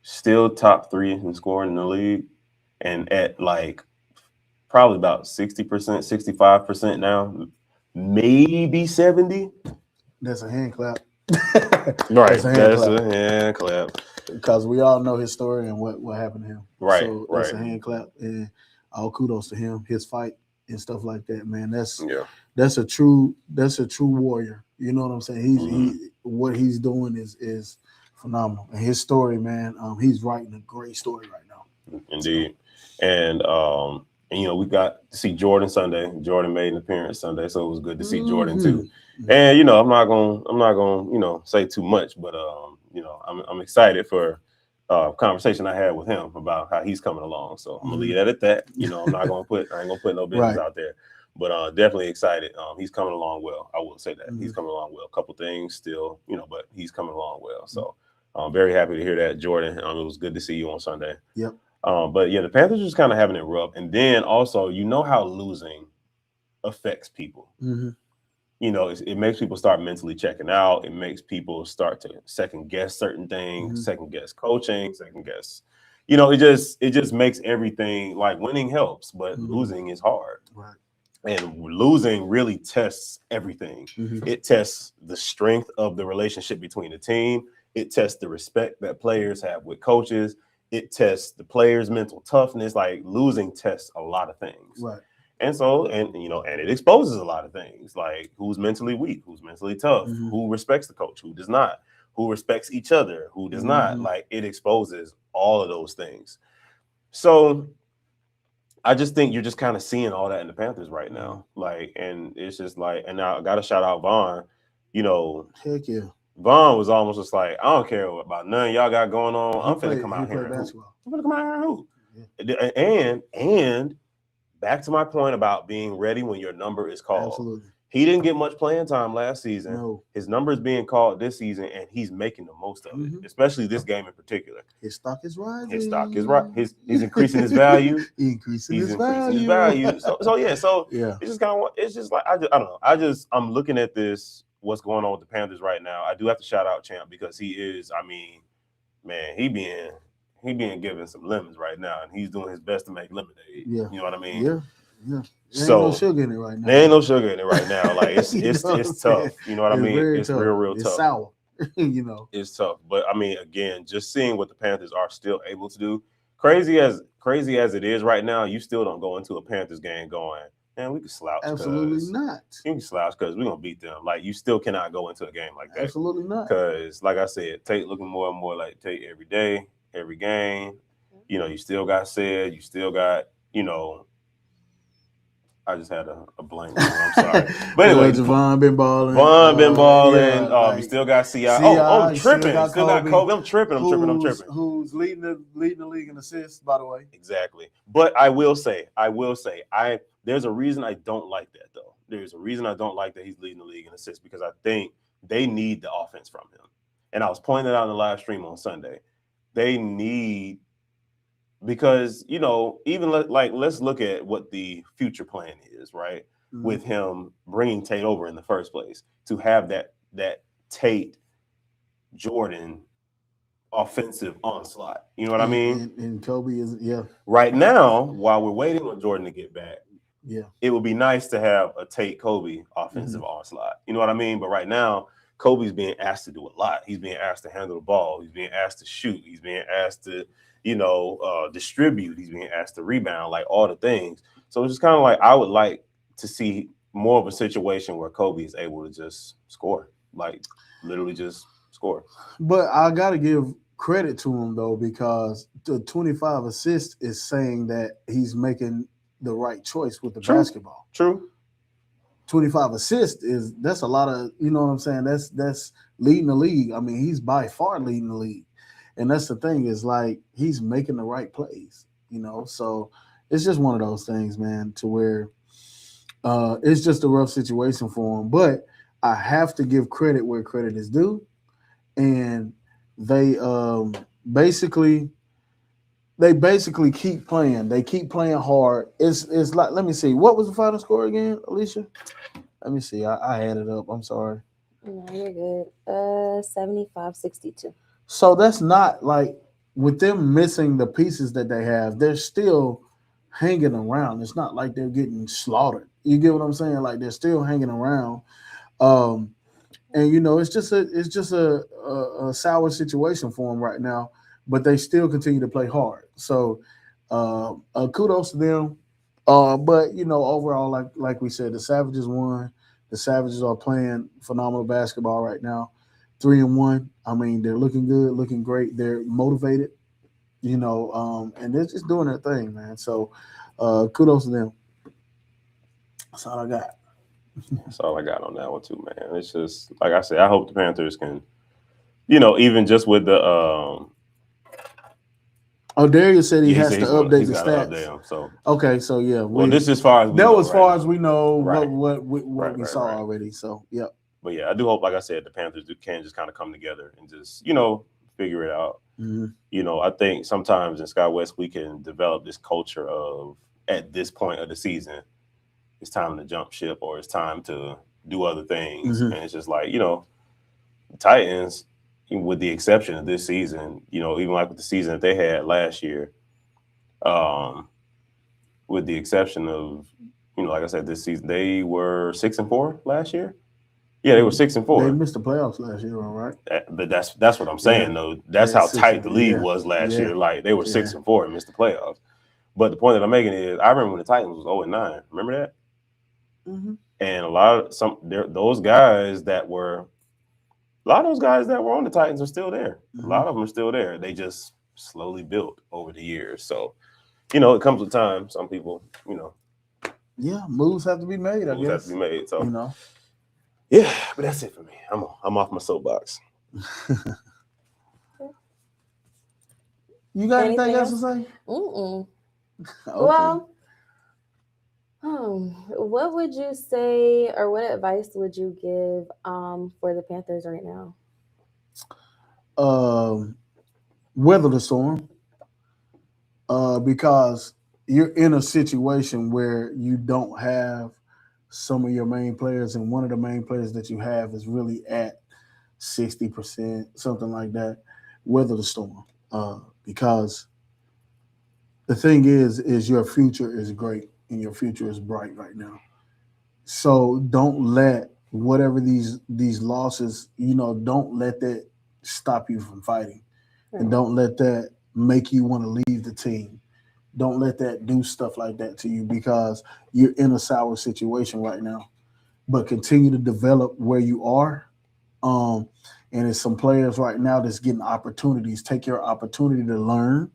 Still top 3 in scoring in the league, and at like probably about 60%, 65% now, maybe 70. That's a hand clap. Right. That's a hand clap. Because we all know his story and what happened to him. Right. So that's a hand clap, and all kudos to him, his fight and stuff like that, man. That's a true warrior. You know what I'm saying? He what he's doing is phenomenal. And his story, man, he's writing a great story right now. Indeed. And you know, we got to see Jordan Sunday. Jordan made an appearance Sunday, so it was good to see Jordan too. And you know, I'm not gonna, you know, say too much, but you know, I'm excited for conversation I had with him about how he's coming along. So I'm gonna leave that at that. You know, I ain't gonna put no business out there. But definitely excited. He's coming along well. I will say that. He's coming along well. A couple things still, you know, but he's coming along well. So I'm very happy to hear that, Jordan. It was good to see you on Sunday. Yep. But yeah, the Panthers are just kind of having it rough. And then also, you know how losing affects people. You know, it makes people start mentally checking out. It makes people start to second guess certain things, second guess coaching, second guess. You know, it just makes everything, like winning helps, but losing is hard. Right. And losing really tests everything. It tests the strength of the relationship between the team. It tests the respect that players have with coaches. It tests the players' mental toughness. Like losing tests a lot of things. Right. And so, and you know, and it exposes a lot of things, like who's mentally weak, who's mentally tough, who respects the coach, who does not, who respects each other, who does not. Like it exposes all of those things. So I just think you're just kind of seeing all that in the Panthers right now. Like, and it's just like, and now I got to shout out Vaughn. You know, heck yeah. Vaughn was almost just like, I don't care about none y'all got going on. I'm finna come out here and hoop. I'm finna come out here and hoop. Yeah. And back to my point about being ready when your number is called. Absolutely. He didn't get much playing time last season. No. His number is being called this season, and he's making the most of it, especially this game in particular. His stock is rising. His stock is right. He's increasing his value. He's increasing his value. So it's just kind of, it's just like, I don't know. I'm looking at this, what's going on with the Panthers right now. I do have to shout out Champ because he is, I mean, man, he he being given some lemons right now, and he's doing his best to make lemonade. Yeah. You know what I mean? Yeah. There So ain't no sugar in it right now. there ain't no sugar in it right now. Like it's You know what I'm it's saying? tough. You know what I It's mean? very It's tough. real It's tough. sour. You know. It's tough. But I mean, again, just seeing what the Panthers are still able to do, crazy as it is right now, you still don't go into a Panthers game going, man, we can slouch. Absolutely not. You can slouch because we're gonna beat them. Like you still cannot go into a game like that. Absolutely not. Because, like I said, Tate looking more and more like Tate every day, every game. You know, you still got said, you still got, you know, I just had a blank. I'm sorry. But anyway, Javon been balling. Vaughn been balling. Yeah, like, you still got CI. CI, I'm tripping. still got Kobe. I'm tripping. Who's leading the league in assists, by the way. Exactly. But I will say, there's a reason I don't like that, though. There's a reason I don't like that he's leading the league in assists, because I think they need the offense from him. And I was pointing it out in the live stream on Sunday. They need, because, you know, even let's look at what the future plan is, right? Mm-hmm. With him bringing Tate over in the first place, to have that Tate Jordan offensive onslaught. You know what I mean? And Kobe is, yeah. Right now, while we're waiting on Jordan to get back, yeah, it would be nice to have a Tate Kobe offensive onslaught. You know what I mean? But right now, Kobe's being asked to do a lot. He's being asked to handle the ball. He's being asked to shoot. He's being asked to, you know, distribute. He's being asked to rebound, like all the things. So it's just kind of like, I would like to see more of a situation where Kobe is able to just score, like literally just score. But I got to give credit to him, though, because the 25 assists is saying that he's making the right choice with the basketball. True. 25 assists that's a lot of, you know what I'm saying? That's leading the league. I mean, he's by far leading the league. And that's the thing, is like he's making the right plays, you know. So it's just one of those things, man, to where it's just a rough situation for him. But I have to give credit where credit is due. And they basically keep playing. They keep playing hard. It's like, let me see. What was the final score again, Alicia? Let me see. I had it up. I'm sorry. No, you're good. 75-62. So that's not like, with them missing the pieces that they have, they're still hanging around. It's not like they're getting slaughtered. You get what I'm saying? Like, they're still hanging around. And you know, it's just a sour situation for them right now. But they still continue to play hard. So kudos to them. But, you know, overall, like we said, the Savages won. The Savages are playing phenomenal basketball right now. 3-1. I mean, they're looking good, looking great. They're motivated, you know, and they're just doing their thing, man. So kudos to them. That's all I got. That's all I got on that one too, man. It's just, like I said, I hope the Panthers can, you know, even just with the Darius said he has to update the stats. Update them, so okay, so yeah. Well, this is as far as we that know was right far now. as we know what we saw right. already. So yeah. But yeah, I do hope, like I said, the Panthers can just kind of come together and just, you know, figure it out. Mm-hmm. You know, I think sometimes in Sky West we can develop this culture of, at this point of the season, it's time to jump ship, or it's time to do other things. Mm-hmm. And it's just like, you know, the Titans, with the exception of this season, you know, even like with the season that they had last year, with the exception of, you know, like I said, this season, they were 6-4 last year. Yeah, they were 6-4. They missed the playoffs last year, all right? But that's what I'm saying, though. That's how tight the league was last year. Like, they were 6-4 and missed the playoffs. But the point that I'm making is, I remember when the Titans was 0-9. Remember that? Mm-hmm. And those guys that were on the Titans are still there. Mm-hmm. A lot of them are still there. They just slowly built over the years. So, you know, it comes with time. Some people, you know. Yeah, moves have to be made, I guess. Moves have to be made. So, you know. Yeah, but that's it for me. I'm off my soapbox. You got anything else to say? Mm-mm. Okay. Well, what would you say, or what advice would you give for the Panthers right now? Weather the storm. Because you're in a situation where you don't have some of your main players, and one of the main players that you have is really at 60%, something like that. Weather the storm. because the thing is your future is great and your future is bright right now. So don't let whatever these losses, don't let that stop you from fighting, and Right. don't let that make you want to leave the team. Don't let that do stuff like that to you because you're in a sour situation right now. But continue to develop where you are. Um, and it's some players right now that's getting opportunities. Take your opportunity to learn,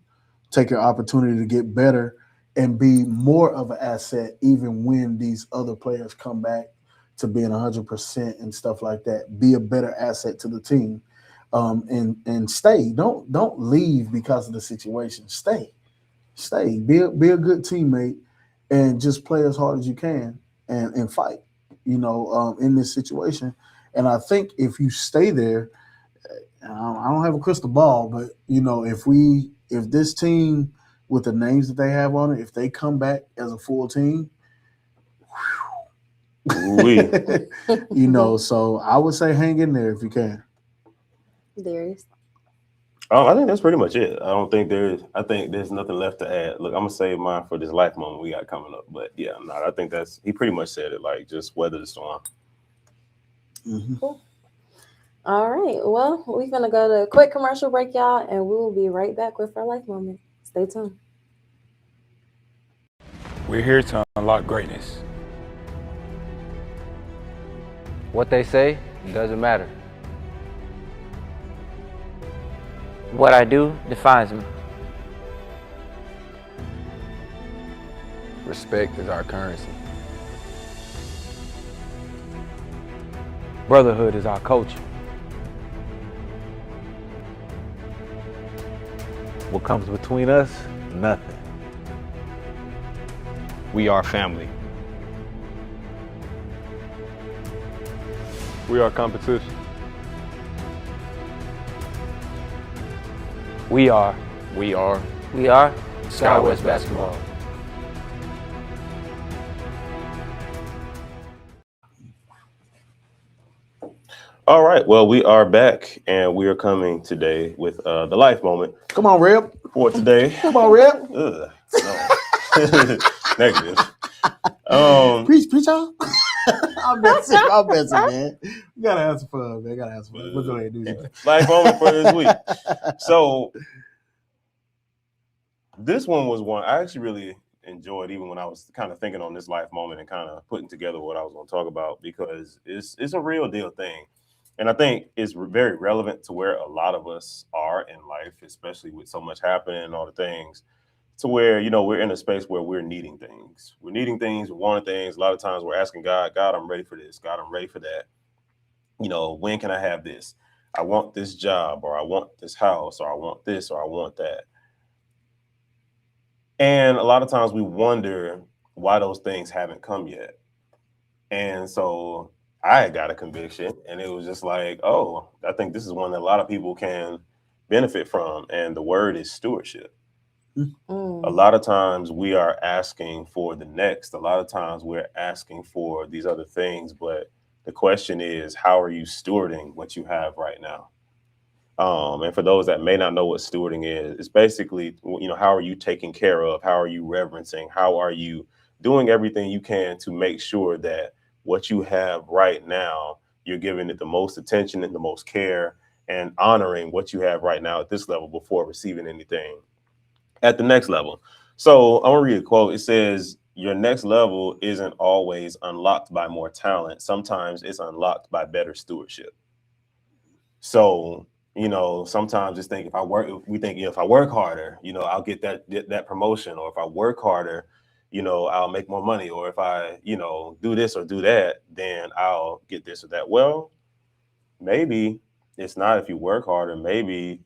take your opportunity to get better, and be more of an asset even when these other players come back to being 100% and stuff like that. Be a better asset to the team, and stay. Don't leave because of the situation. Stay. Be a good teammate, and just play as hard as you can and fight. In this situation. And I think if you stay there, I don't have a crystal ball, but if this team with the names that they have on it, if they come back as a full team, We so I would say hang in there if you can. Darius. I think that's pretty much it. I think there's nothing left to add. Look, I'm gonna save mine for this life moment we got coming up. But yeah, no, I think he pretty much said it. Like, just weather the storm. Mm-hmm. Cool. All right. Well, we're gonna go to a quick commercial break, y'all, and we will be right back with our life moment. Stay tuned. We're here to unlock greatness. What they say doesn't matter. What I do defines me. Respect is our currency. Brotherhood is our culture. What comes between us? Nothing. We are family. We are competition. We are SkyWest Basketball. All right. Well, we are back, and we are coming today with the life moment Come on, Reb. for today. Come on, Reb. Ugh, no. Negative. Preach on. I'm messing, man. You gotta answer for us, man. We'll go ahead and do it. Life moment for this week. So this one was one I actually really enjoyed, even when I was kind of thinking on this life moment and kind of putting together what I was going to talk about, because it's a real deal thing. And I think it's very relevant to where a lot of us are in life, especially with so much happening and all the things, to where, we're in a space where we're needing things. We're needing things, we're wanting things. A lot of times we're asking God, I'm ready for this. God, I'm ready for that. When can I have this? I want this job, or I want this house, or I want this, or I want that. And a lot of times we wonder why those things haven't come yet. And so I got a conviction, and it was just like, oh, I think this is one that a lot of people can benefit from. And the word is stewardship. A lot of times we are asking for the next. A lot of times we're asking for these other things. But the question is, how are you stewarding what you have right now? And for those that may not know what stewarding is, it's basically, how are you taking care of? How are you reverencing? How are you doing everything you can to make sure that what you have right now, you're giving it the most attention and the most care, and honoring what you have right now at this level before receiving anything at the next level. So I want to read a quote. It says, your next level isn't always unlocked by more talent. Sometimes it's unlocked by better stewardship. So, sometimes just think if I work harder, I'll get that promotion, or if I work harder, I'll make more money, or if I, do this or do that, then I'll get this or that. Well, maybe it's not if you work harder. Maybe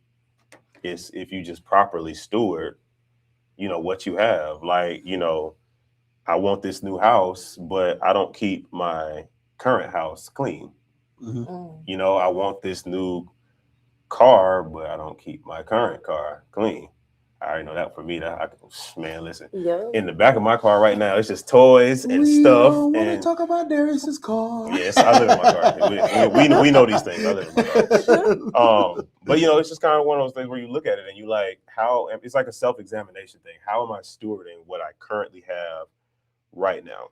it's if you just properly steward, what you have. Like, I want this new house, but I don't keep my current house clean. Mm-hmm. I want this new car, but I don't keep my current car clean. I already know that for me. Man, listen. Yeah. In the back of my car right now, it's just toys and We stuff. don't want to And talk about Darius's car. yes, I live in my car. We know these things. I live in my car. But it's just kind of one of those things where you look at it and you like, how it's like a self-examination thing. How am I stewarding what I currently have right now?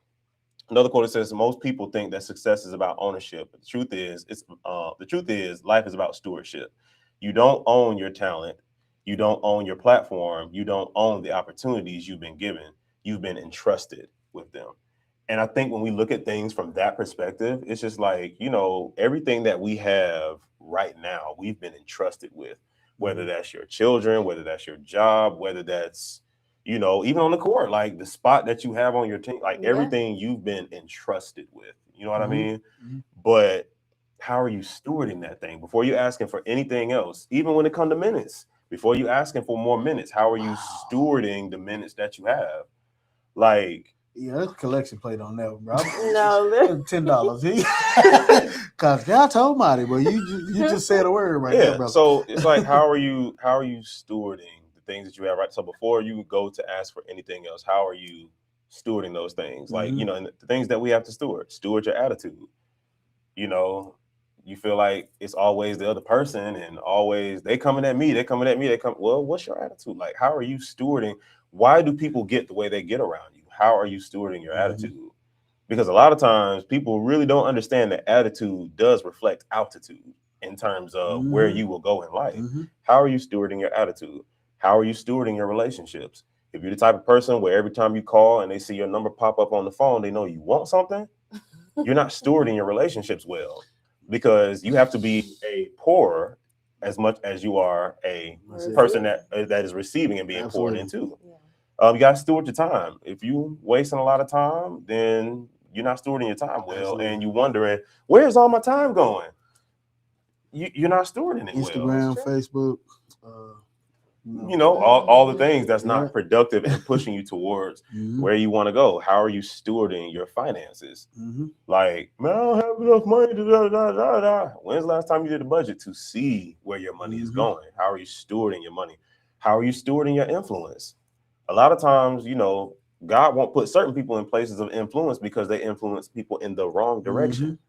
Another quote that says, most people think that success is about ownership. But the truth is life is about stewardship. You don't own your talent. You don't own your platform. You don't own the opportunities you've been given. You've been entrusted with them. And I think when we look at things from that perspective, it's just like, everything that we have right now, we've been entrusted with, whether that's your children, whether that's your job, whether that's, even on the court, like the spot that you have on your team, like everything you've been entrusted with. You know what I mean? Mhm. But how are you stewarding that thing before you're asking for anything else? Even when it comes to minutes, before you asking for more minutes, how are you stewarding the minutes that you have? Like, Yeah, there's a collection plate on that one, bro. No. $10. Cause y'all told Marty, but you just said a word right there, bro. So it's like, how are you stewarding the things that you have, right? So before you go to ask for anything else, how are you stewarding those things? Like, Mhm. and the things that we have to steward your attitude. You feel like it's always the other person and always they coming at me. Well, what's your attitude? Like, how are you stewarding? Why do people get the way they get around you? How are you stewarding your attitude? Because a lot of times people really don't understand that attitude does reflect altitude in terms of where you will go in life. How are you stewarding your attitude? How are you stewarding your relationships? If you're the type of person where every time you call and they see your number pop up on the phone, they know you want something, you're not stewarding your relationships well, because you have to be a pourer as much as you are a person that is receiving and being poured into. You got to steward your time. If you wasting a lot of time, then you're not stewarding your time well, and you wondering, where's all my time going? You're not stewarding it Instagram, well. Facebook, all the things that's not productive and pushing you towards where you want to go. How are you stewarding your finances? Like, man, I don't have enough money to When's the last time you did a budget to see where your money is going? How are you stewarding your money? How are you stewarding your influence? A lot of times, God won't put certain people in places of influence because they influence people in the wrong direction.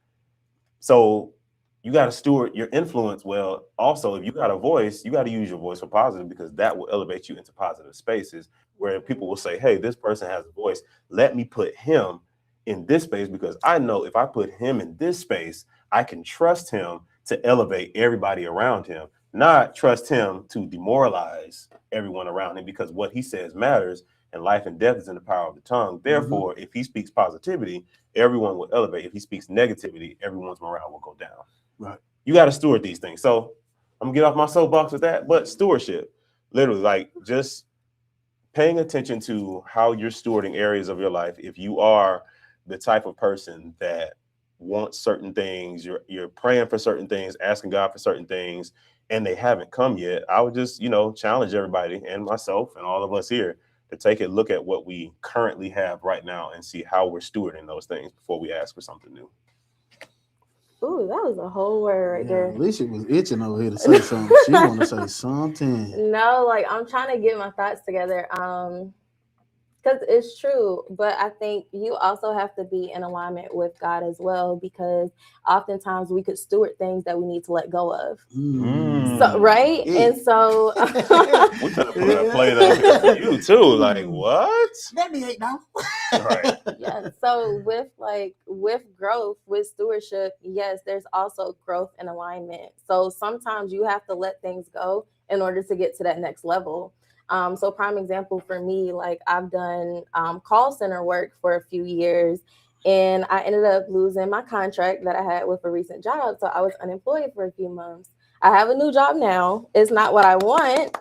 So you got to steward your influence well. Also, if you got a voice, you got to use your voice for positive, because that will elevate you into positive spaces where people will say, hey, this person has a voice. Let me put him in this space, because I know if I put him in this space, I can trust him to elevate everybody around him, not trust him to demoralize everyone around him, because what he says matters, and life and death is in the power of the tongue. Therefore, if he speaks positivity, everyone will elevate. If he speaks negativity, everyone's morale will go down. Right. You got to steward these things. So I'm gonna get off my soapbox with that, but stewardship, literally, like just paying attention to how you're stewarding areas of your life. If you are the type of person that wants certain things, you're praying for certain things, asking God for certain things, and they haven't come yet, I would just, challenge everybody and myself and all of us here to take a look at what we currently have right now and see how we're stewarding those things before we ask for something new. Ooh, that was a whole word right there. Alicia was itching over here to say something. She want to say something. No, like I'm trying to get my thoughts together. Because it's true, but I think you also have to be in alignment with God as well, because oftentimes we could steward things that we need to let go of. So, right? Yeah. And so We're trying to put a plate up here for you too. Like, what? Let me eat now. Right. yeah, so with growth, with stewardship, yes, there's also growth and alignment. So sometimes you have to let things go in order to get to that next level. So prime example for me, like I've done call center work for a few years, and I ended up losing my contract that I had with a recent job. So I was unemployed for a few months. I have a new job now. It's not what I want.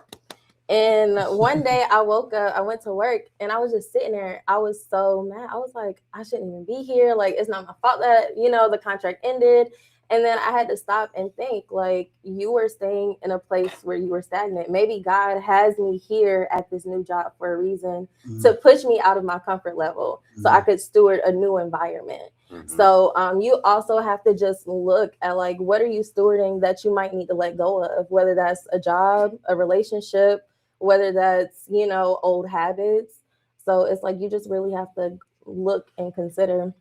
And one day I woke up, I went to work, and I was just sitting there. I was so mad. I was like, I shouldn't even be here. Like, it's not my fault that, the contract ended. And then I had to stop and think, like, you were staying in a place where you were stagnant. Maybe God has me here at this new job for a reason, to push me out of my comfort level so I could steward a new environment. So you also have to just look at, like, what are you stewarding that you might need to let go of, whether that's a job, a relationship, whether that's, you know, old habits. So it's like you just really have to look and consider,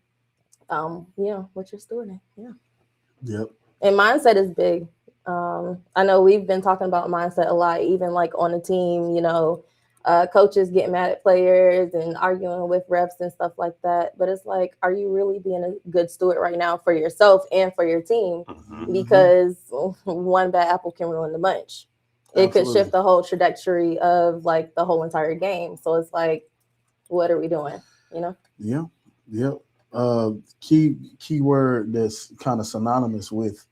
you know, what you're stewarding. Yeah. Yep. And mindset is big. I know we've been talking about mindset a lot, even like on a team, you know, coaches getting mad at players and arguing with refs and stuff like that. But it's like, are you really being a good steward right now for yourself and for your team? Because one bad apple can ruin the bunch. It could Absolutely. shift the whole trajectory of like the whole entire game. So it's like, what are we doing? You know? Yeah. Yep. Key word that's kind of synonymous with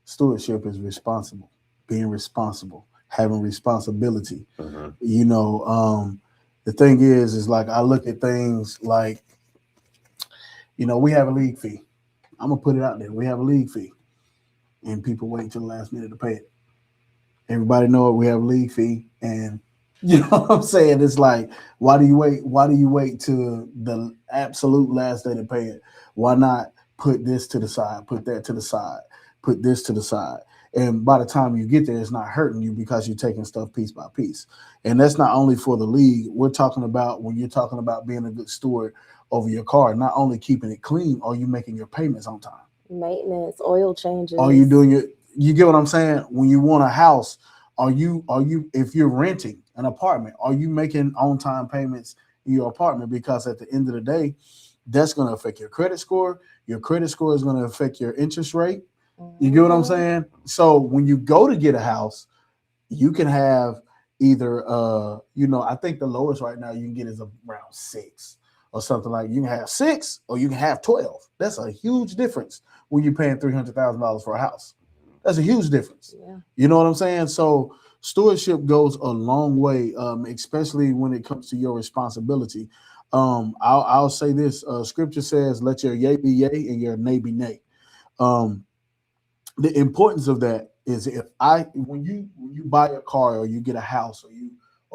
stewardship is responsible. Being responsible, having responsibility. You know, the thing is like I look at things like, you know, we have a league fee. I'm gonna put it out there. We have a league fee, and people wait till the last minute to pay it. Everybody know it. We have a league fee, and you know what I'm saying? It's like, why do you wait? Why do you wait to the absolute last day to pay it? Why not put this to the side, put that to the side, put this to the side? And by the time you get there, it's not hurting you because you're taking stuff piece by piece. And that's not only for the league. We're talking about when you're talking about being a good steward over your car, not only keeping it clean, are you making your payments on time? Maintenance, oil changes. Are you doing it? You get what I'm saying? When you want a house, are you if you're renting an apartment, are you making on-time payments in your apartment? Because at the end of the day, that's going to affect your credit score. Your credit score is going to affect your interest rate. You get what I'm saying? So when you go to get a house, you can have either you know, I think the lowest right now you can get is around 6 or something. Like you can have 6 or you can have 12. That's a huge difference when you're paying $300,000 for a house. That's a huge difference. Yeah. You know what I'm saying? So stewardship goes a long way, especially when it comes to your responsibility. I'll say this: Scripture says, "Let your yea be yea and your nay be nay." The importance of that is when you buy a car or you get a house or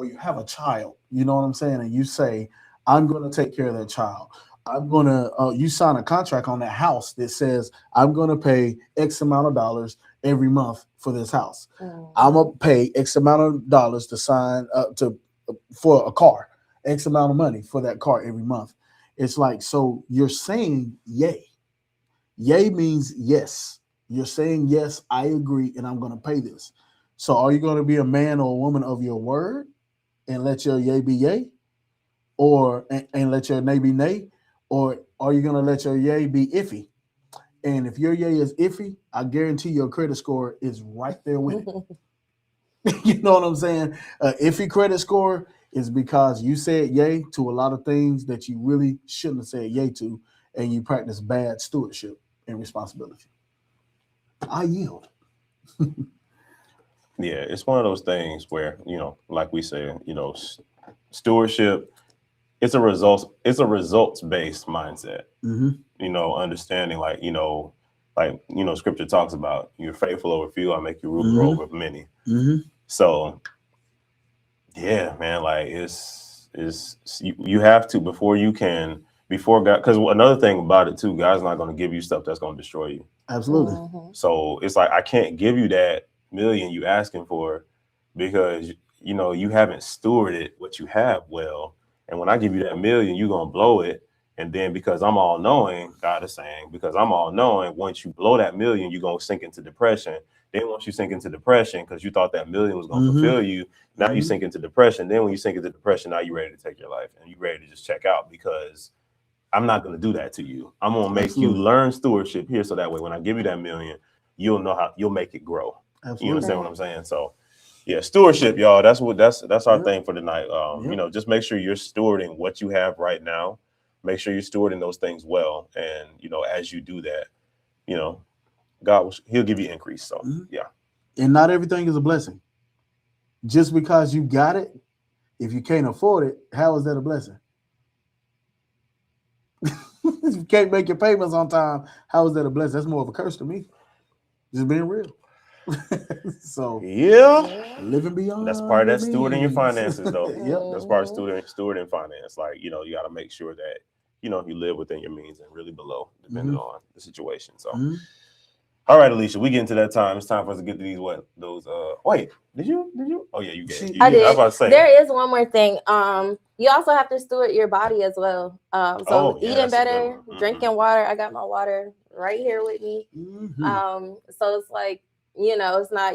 you have a child, you know what I'm saying, and you say, "I'm going to take care of that child." I'm going to, you sign a contract on that house that says, I'm going to pay X amount of dollars every month for this house. I'm going to pay X amount of dollars to sign for a car, X amount of money for that car every month. It's like, so you're saying yay. Yay means yes. You're saying, yes, I agree, and I'm going to pay this. So are you going to be a man or a woman of your word and let your yay be yay? And let your nay be nay? Or are you going to let your yay be iffy? And if your yay is iffy, I guarantee your credit score is right there with it. You know what I'm saying? Iffy credit score is because you said yay to a lot of things that you really shouldn't have said yay to, and you practice bad stewardship and responsibility. I yield. Yeah, it's one of those things where, you know, like we say, you know, stewardship, it's a results-based mindset. You know, understanding like scripture talks about, you're faithful over few, I'll make you ruler over many. So yeah, man, like you have to, before God, because another thing about it too, God's not going to give you stuff that's going to destroy you. Absolutely. So it's like, I can't give you that million you asking for because, you know, you haven't stewarded what you have well. And when I give you that million, you're going to blow it. And then because I'm all knowing, God is saying, because I'm all knowing, once you blow that million, you're going to sink into depression. Then once you sink into depression, because you thought that million was going to fulfill you, now you sink into depression. Then when you sink into depression, now you're ready to take your life and you're ready to just check out, because I'm not going to do that to you. I'm going to make you learn stewardship here. So that way, when I give you that million, you'll know how you'll make it grow. You understand what I'm saying? So yeah, stewardship, y'all. That's our thing for tonight. You know, just make sure you're stewarding what you have right now. Make sure you're stewarding those things well. And, you know, as you do that, you know, he'll give you increase. So yeah. And not everything is a blessing. Just because you got it, if you can't afford it, how is that a blessing? If you can't make your payments on time, how is that a blessing? That's more of a curse to me. Just being real. So yeah, living beyond. That's part of that stewarding your finances, though. Yep. That's part of stewarding finance. Like, you know, you got to make sure that, you know, you live within your means and really below, depending on the situation. So All right, Alicia, we get into that time. It's time for us to get to these wait, did you? Oh yeah, you gave. I did. I was about to say. There is one more thing. You also have to steward your body as well. Eating better, drinking water. I got my water right here with me. So it's like, it's not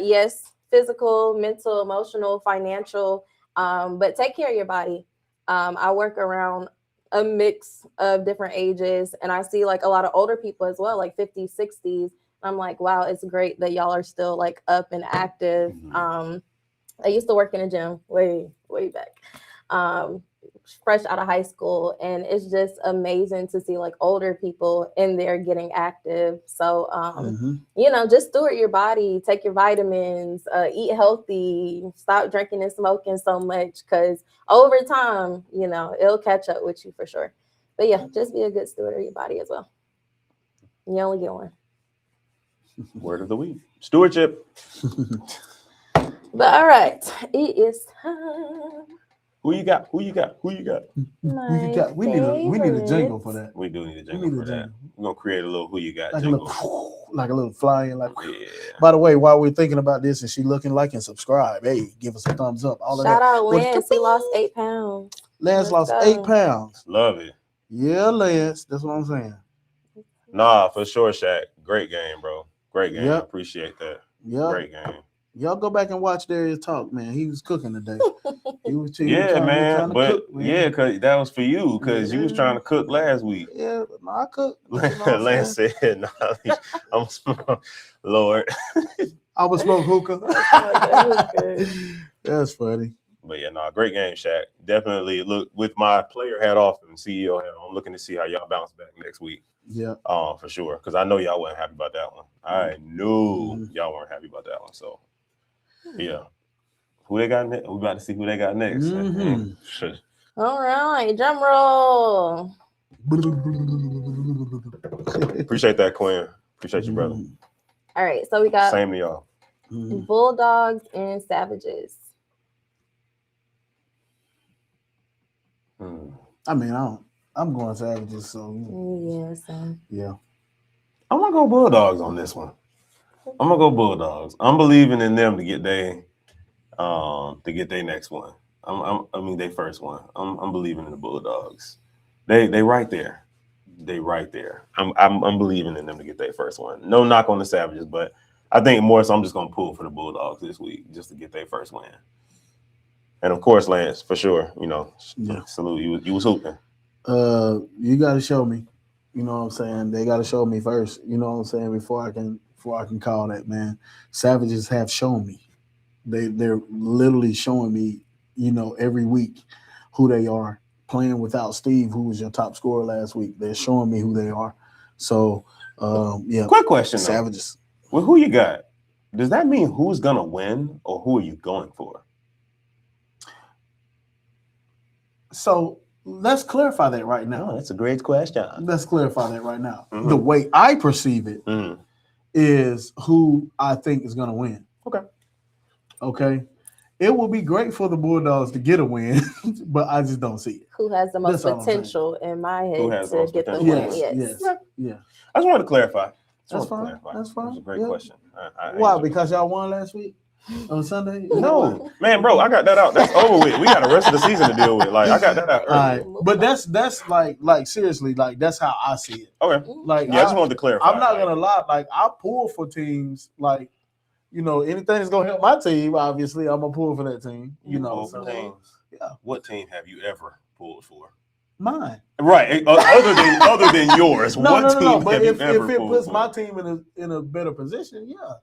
physical, mental, emotional, financial, but take care of your body. I work around a mix of different ages, and I see like a lot of older people as well, like 50s, 60s. I'm like, wow, it's great that y'all are still like up and active. I used to work in a gym way back, fresh out of high school, and it's just amazing to see like older people in there getting active. So, just steward your body, take your vitamins, eat healthy, stop drinking and smoking so much, because over time, it'll catch up with you for sure. But yeah, just be a good steward of your body as well. You only get one. Word of the week. Stewardship. But all right, it is time. Who you got? We need a jingle for that. We do need a jingle for that. We're gonna create a little who you got like jingle. Like a little flying, like. Yeah. By the way, while we're thinking about this, and she looking, like, and subscribe. Hey, give us a thumbs up. All of Shout that. out Lance. He lost 8 pounds. Lance lost 8 pounds. Love it. Yeah, Lance. That's what I'm saying. Nah, for sure, Shaq. Great game, bro. Great game. Yep. Appreciate that. Yep. Great game. Y'all go back and watch Darius talk, man. He was cooking today. He was because that was for you, because you was trying to cook last week. Yeah, no, I cook. Lance said, "Nah, I'm Lord." I was smoke hookah. That's funny. But yeah, great game, Shaq. Definitely look with my player hat off and CEO hat on. I'm looking to see how y'all bounce back next week. Yeah. For sure. Because I know y'all weren't happy about that one. I knew y'all weren't happy about that one. So yeah. Who they got next? We about to see who they got next. Sure. All right, drum roll. Appreciate that, Quinn. Appreciate you, brother. All right, so we got same to y'all. Bulldogs and Savages. I mean, I'm going Savages, so yeah. I'm gonna go Bulldogs on this one. I'm gonna go Bulldogs. I'm believing in them to get their next one. Their first one. I'm believing in the Bulldogs. They right there. They right there. I'm believing in them to get their first one. No knock on the Savages, but I think more so I'm just gonna pull for the Bulldogs this week just to get their first win. And of course, Lance, for sure, salute you was hooping. You got to show me. You know what I'm saying? They got to show me first. You know what I'm saying? Before I can call that, man. Savages have shown me. They're literally showing me, every week who they are. Playing without Steve, who was your top scorer last week, they're showing me who they are. So, yeah. Quick question, Savages. Well, who you got? Does that mean who's gonna win, or who are you going for? So let's clarify that right now. Oh, that's a great question. Let's clarify that right now. The way I perceive it is who I think is going to win. Okay. It will be great for the Bulldogs to get a win, but I just don't see it. Who has the most potential in my head to get the win? Yes. I just wanted to clarify. That's fine. That's fine. That's a great question. Why? Because y'all won last week? On Sunday? No, man, bro, I got that out. That's over with. We got the rest of the season to deal with. Like, I got that out early. But that's like seriously, like that's how I see it. Okay. Like, I just wanted to clarify. I'm not gonna lie. Like, I pull for teams. Like, anything that's gonna help my team. Obviously, I'm gonna pull for that team. What team have you ever pulled for? Mine. Right. Other than yours. What team But have if you ever it pulled puts for? my team in a better position, yeah.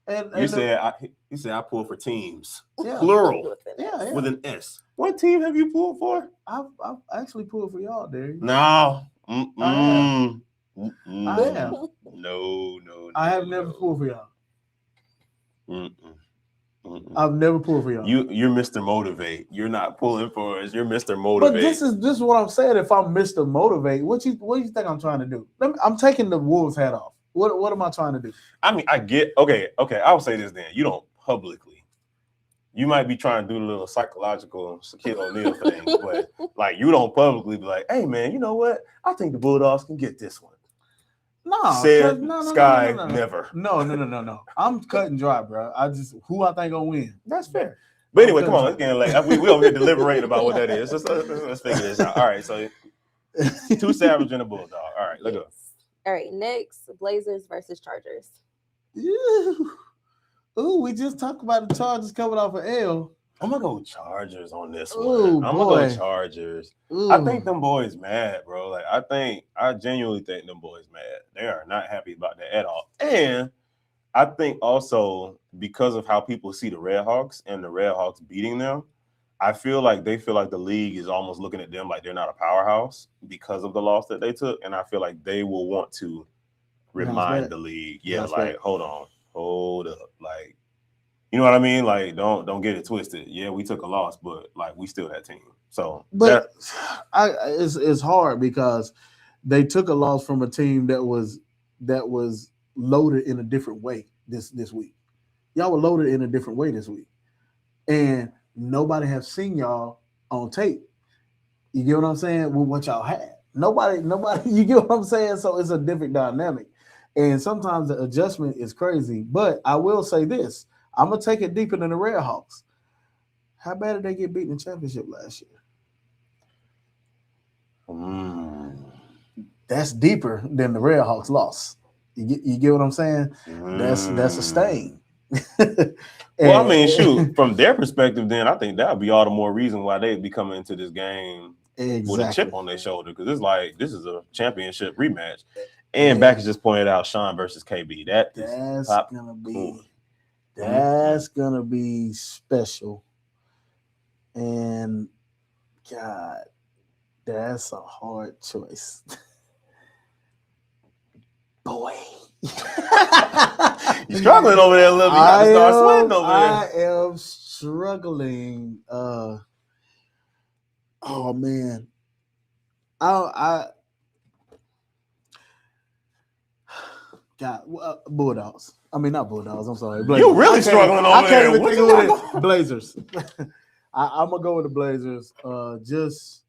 And you said I pull for teams, yeah. plural, yeah. with an S. What team have you pulled for? I've actually pulled for y'all, Derek. No, I have. No. I have never pulled for y'all. I've never pulled for y'all. You're Mr. Motivate. You're not pulling for us. You're Mr. Motivate. But this is what I'm saying. If I'm Mr. Motivate, what do you think I'm trying to do? I'm taking the Wolves hat off. What am I trying to do? I mean, I get okay. I'll say this then. You don't publicly. You might be trying to do the little psychological Shaquille O'Neal thing, but like you don't publicly be like, "Hey, man, you know what? I think the Bulldogs can get this one." No, said no, Sky no. never. No. I'm cutting dry, bro. I just who I think gonna win. That's fair. But anyway, come on, Okay. it's getting late. We over here deliberating about what that is. Let's figure this out. All right, so 2 Savage and a Bulldog. All right, let's go. All right, next, Blazers versus Chargers. Ooh, we just talked about the Chargers coming off an L. I'm gonna go Chargers on this one. Ooh, I'm boy. gonna go Chargers. Ooh. I think them boys mad, bro. Like I genuinely think them boys mad. They are not happy about that at all. And I think also because of how people see the Red Hawks and the Red Hawks beating them, I feel like they feel like the league is almost looking at them like they're not a powerhouse because of the loss that they took. And I feel like they will want to remind the league, hold up, like. You know what I mean? Like, don't get it twisted. Yeah, we took a loss, but like we still that team. So, but it's hard because they took a loss from a team that was loaded in a different way this week. Y'all were loaded in a different way this week, and nobody has seen y'all on tape. You get what I'm saying? With what y'all had, nobody. You get what I'm saying? So it's a different dynamic, and sometimes the adjustment is crazy. But I will say this. I'm going to take it deeper than the Red Hawks. How bad did they get beaten in the championship last year? That's deeper than the Red Hawks loss. You get what I'm saying? That's a stain. Well, I mean, shoot, from their perspective, then I think that would be all the more reason why they'd be coming into this game with a chip on their shoulder, because it's like this is a championship rematch. And Backus just pointed out Sean versus KB. That's gonna be That's gonna be special, and God, that's a hard choice, boy. You're struggling over there a little bit. You got to start sweating over there. I am struggling. Oh man, God, Bulldogs. I mean, not Bulldogs. I'm sorry. Blazers. You really struggling over there. I can't even think of it. Blazers. I'm gonna go with the Blazers. Just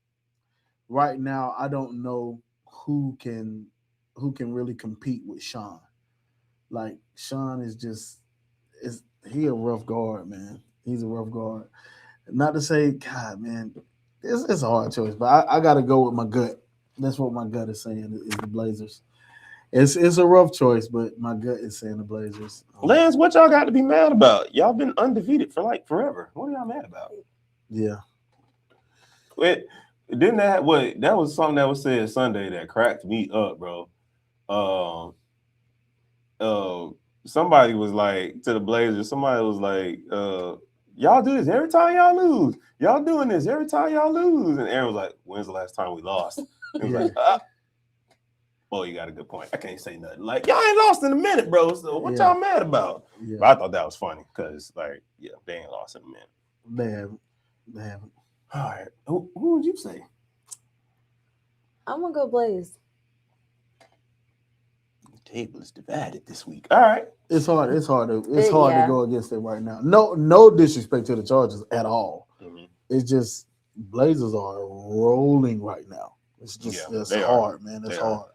right now, I don't know who can really compete with Sean. Like Sean is he a rough guard, man. He's a rough guard. Not to say, God, man, it's a hard choice, but I got to go with my gut. That's what my gut is saying is the Blazers. It's a rough choice, but my gut is saying the Blazers. Lance, what y'all got to be mad about? Y'all been undefeated for like forever. What are y'all mad about? Yeah. That was something that was said Sunday that cracked me up, bro. Somebody was like to the Blazers, somebody was like, y'all do this every time y'all lose. Y'all doing this every time y'all lose. And Aaron was like, when's the last time we lost? He was like, oh, you got a good point. I can't say nothing. Like, y'all ain't lost in a minute, bro. So what y'all mad about? Yeah. But I thought that was funny because, like, yeah, they ain't lost in a minute. They haven't. All right. Who would you say? I'm going to go Blaze. The table is divided this week. All right. It's hard to go against it right now. No disrespect to the Chargers at all. Mm-hmm. It's just Blazers are rolling right now. It's just it's hard, man. It's hard.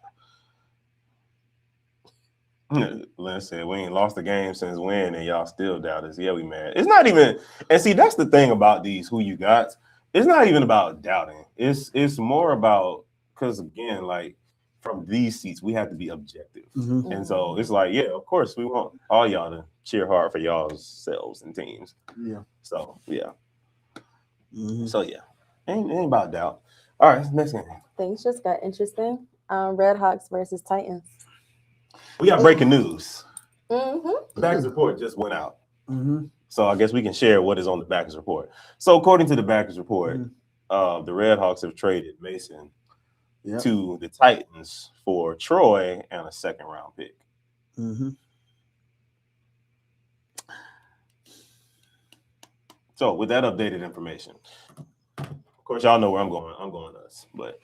Lynn said we ain't lost the game since when, and y'all still doubt us. Yeah, we mad. It's not even, and see, that's the thing about these who you got. It's not even about doubting. It's more about, because again, like from these seats, we have to be objective. Mm-hmm. And so it's like, yeah, of course, we want all y'all to cheer hard for y'all's selves and teams. Yeah. So yeah. Mm-hmm. So yeah, ain't about doubt. All right, next game. Things just got interesting. Red Hawks versus Titans. We got breaking news. Mm-hmm. Backus report just went out. Mm-hmm. So I guess we can share what is on the Backus report. So according to the Backus report, the Red Hawks have traded Mason to the Titans for Troy and a second-round pick. Mm-hmm. So with that updated information, of course, y'all know where I'm going. I'm going us, but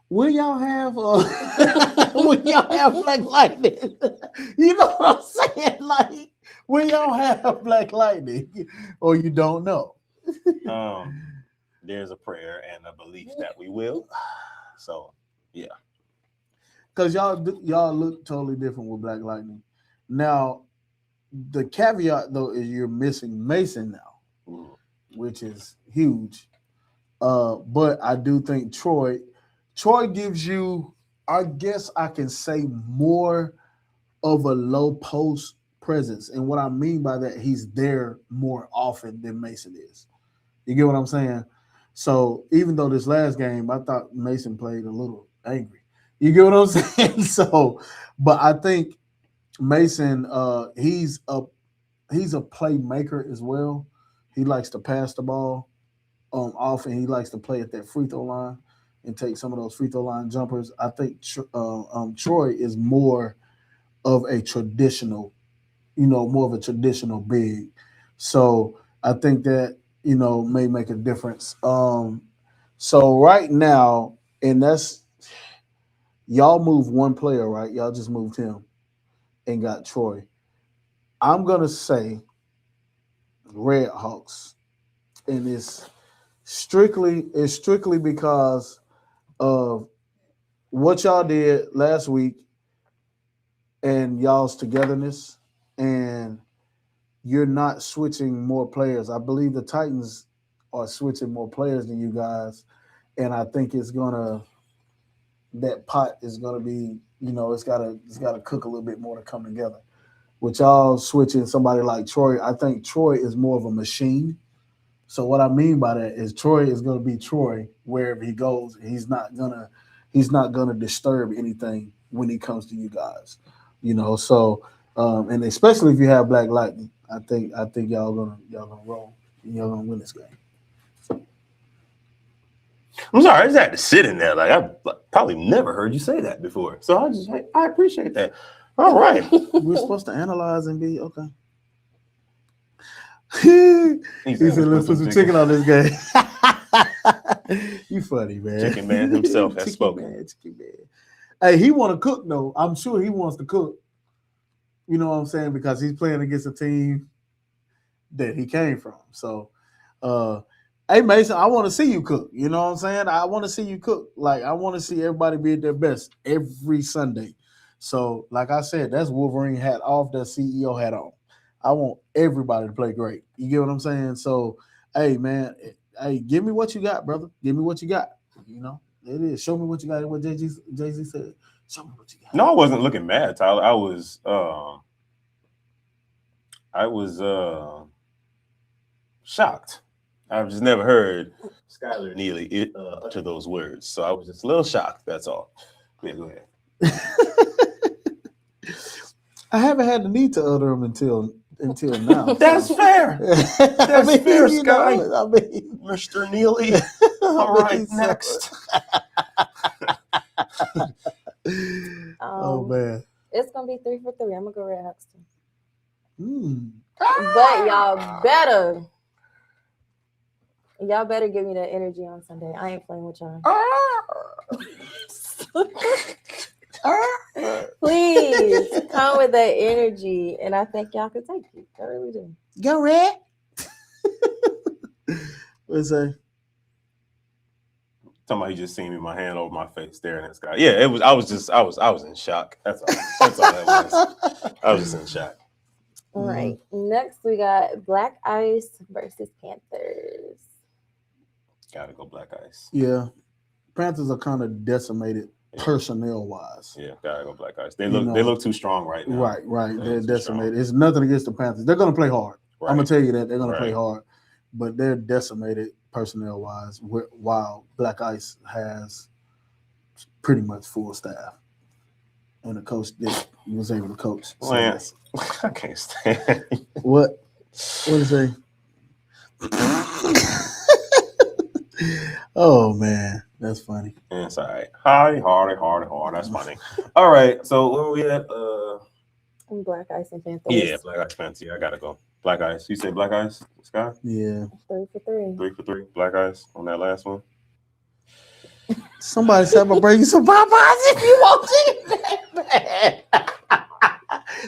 will y'all have Black Lightning? You know what I'm saying? Like, will y'all have Black Lightning, or you don't know? there's a prayer and a belief that we will. So, yeah. Because y'all look totally different with Black Lightning. Now, the caveat though is you're missing Mason now, which is huge. But I do think Troy gives you, I guess I can say, more of a low post presence. And what I mean by that, he's there more often than Mason is. You get what I'm saying? So even though this last game, I thought Mason played a little angry. You get what I'm saying? So, but I think Mason, he's a playmaker as well. He likes to pass the ball often. He likes to play at that free throw line and take some of those free throw line jumpers. I think Troy is more of a traditional, big. So I think that, may make a difference. So right now, and that's, y'all moved one player, right? Y'all just moved him and got Troy. I'm going to say Red Hawks. And it's strictly because of what y'all did last week and y'all's togetherness, and you're not switching more players. I believe the Titans are switching more players than you guys, and I think that pot is gonna be, it's gotta cook a little bit more to come together. With y'all switching somebody like Troy, I think Troy is more of a machine. So what I mean by that is Troy is gonna be Troy wherever he goes. He's not gonna disturb anything when he comes to you guys. So and especially if you have Black Lightning, I think y'all gonna roll. Y'all gonna win this game. I'm sorry, I just had to sit in there. Like, I probably never heard you say that before. So I appreciate that. All right. We're supposed to analyze and be okay. He said, let's put some chicken on this game. You funny, man. Chicken Man himself has spoken. Chicken Man. Hey, he want to cook, though. I'm sure he wants to cook. You know what I'm saying? Because he's playing against a team that he came from. So, hey, Mason, I want to see you cook. You know what I'm saying? I want to see you cook. Like, I want to see everybody be at their best every Sunday. So, like I said, that's Wolverine hat off, that CEO hat on. I want everybody to play great. You get what I'm saying? So, hey, man, give me what you got, brother. Give me what you got. It is. Show me what you got. What Jay-Z said. Show me what you got. No, I wasn't looking mad, Tyler. I was shocked. I've just never heard Skylar Neely utter those words. So I was just a little shocked. That's all. Yeah, go ahead. I haven't had the need to utter them until now. That's fair. That's fair, Sky. Mr. Neely. All right, next. Oh man, it's gonna be 3 for 3. I'm gonna go Red Hawks too. But y'all better give me that energy on Sunday. I ain't playing with y'all. Please come with that energy, and I think y'all can take it. I really do. Go Red. What's that? Somebody just seen me, my hand over my face, staring at Sky. Yeah, it was. I was in shock. That's all that was. I was just in shock. All right. Next, we got Black Ice versus Panthers. Gotta go Black Ice. Yeah, Panthers are kind of decimated personnel wise. Yeah, gotta go Black Ice. They look too strong right now. Right. They're decimated. It's nothing against the Panthers. They're gonna play hard. Right. I'm gonna tell you that they're gonna play hard, but they're decimated personnel wise. While Black Ice has pretty much full staff, and the coach was able to coach. So Man, I can't stand. What is it? Oh man, that's funny. Yeah, it's all right. Hardy. That's funny. All right, so where we at? Black Ice and Panthers. Yeah, Black Ice Fancy. I gotta go. Black Ice. You say Black Ice, Sky? Yeah. 3 for 3. 3 for 3. Black Ice on that last one. Somebody said I'm gonna bring you some Popeyes if you want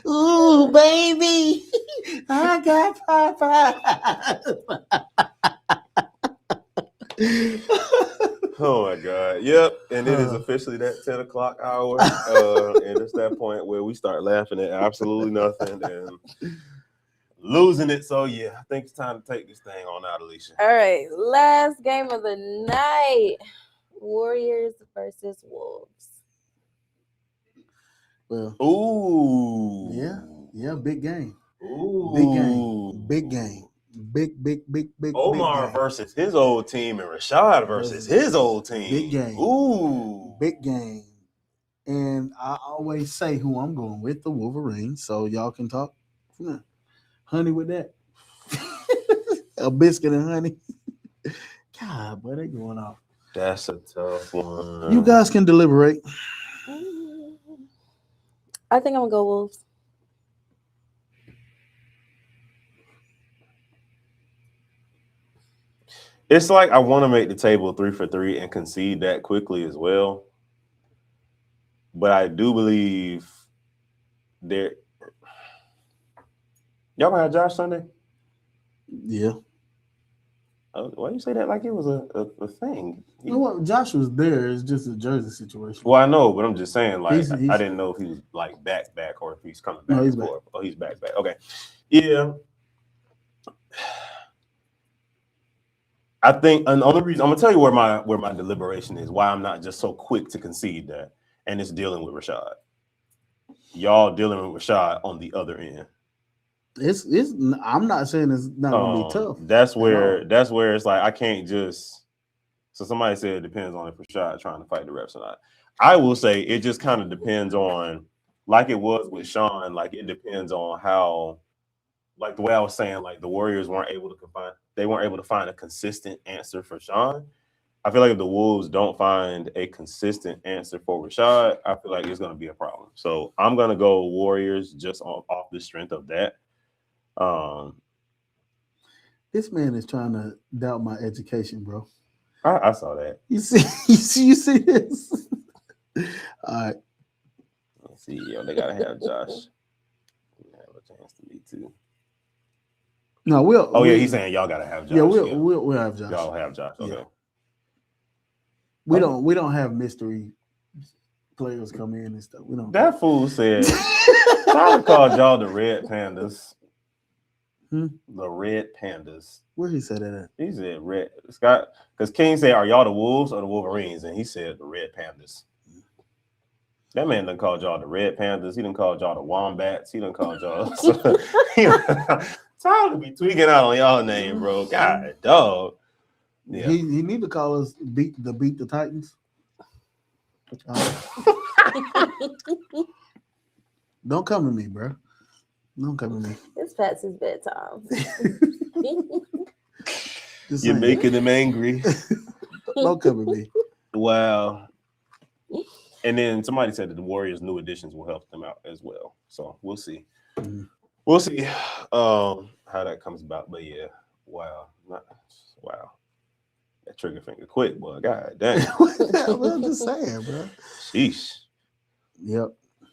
to. Ooh, baby, I got Popeyes. Oh my God. Yep. And it is officially that 10 o'clock hour. And it's that point where we start laughing at absolutely nothing and losing it. So yeah, I think it's time to take this thing on out, Alicia. All right, last game of the night. Warriors versus Wolves. Well, Ooh. yeah, big game. Ooh. Big game. Big Omar big game. versus his old team and Rashad versus his old team. Big game. Ooh. Big game. And I always say who I'm going with, the Wolverines, so y'all can talk. Yeah. Honey with that. A biscuit and honey. God, boy, they going off. That's a tough one. You guys can deliberate. I think I'm gonna go Wolves. It's like I want to make the table 3 for 3 and concede that quickly as well. But I do believe there. Y'all gonna have Josh Sunday? Yeah. Why do you say that like it was a thing? Well, Josh was there. It's just a jersey situation. Well, I know, but I'm just saying, like, He's- I didn't know if he was like back, or if he's coming back. No, he's back. Oh, he's back. Okay. Yeah. I think, and the only reason I'm gonna tell you where my deliberation is, why I'm not just so quick to concede that, and it's dealing with Rashad. Y'all dealing with Rashad on the other end. It's. I'm not saying it's not gonna be tough. That's where it's like I can't just. So somebody said it depends on if Rashad trying to fight the refs or not. I will say it just kind of depends on, like it was with Sean. Like it depends on how, like the way I was saying, like the Warriors weren't able to find a consistent answer for Sean. I feel like if the Wolves don't find a consistent answer for Rashad, I feel like it's going to be a problem. So I'm going to go Warriors just off the strength of that. This man is trying to doubt my education, bro. I saw that. You see this? All right. Let's see. Yo, they gotta have Josh. Have a chance to meet too. No, we'll. Oh yeah, he's saying y'all gotta have Josh. Yeah, we'll have Josh. Y'all have Josh. Okay. Yeah. We don't have mystery players come in and stuff. We don't. That fool said Tyler called y'all the Red Pandas. The Red Pandas. Where he said that at? He said Red Scott, because King said, "Are y'all the Wolves or the Wolverines?" And he said the Red Pandas. That man done called y'all the Red Panthers. He done called y'all the Wombats. He done called y'all. Tyler be tweaking out on y'all name, bro. God, dog. Yeah. He need to call us beat the Titans. Don't come at me, bro. Don't come at me. It's past his bedtime. You're making him angry. Don't come at me. Wow. And then somebody said that the Warriors' new additions will help them out as well. So we'll see. Mm-hmm. We'll see how that comes about. But yeah, wow. That trigger finger quick, boy. God damn. I'm just saying, bro. Sheesh. Yep.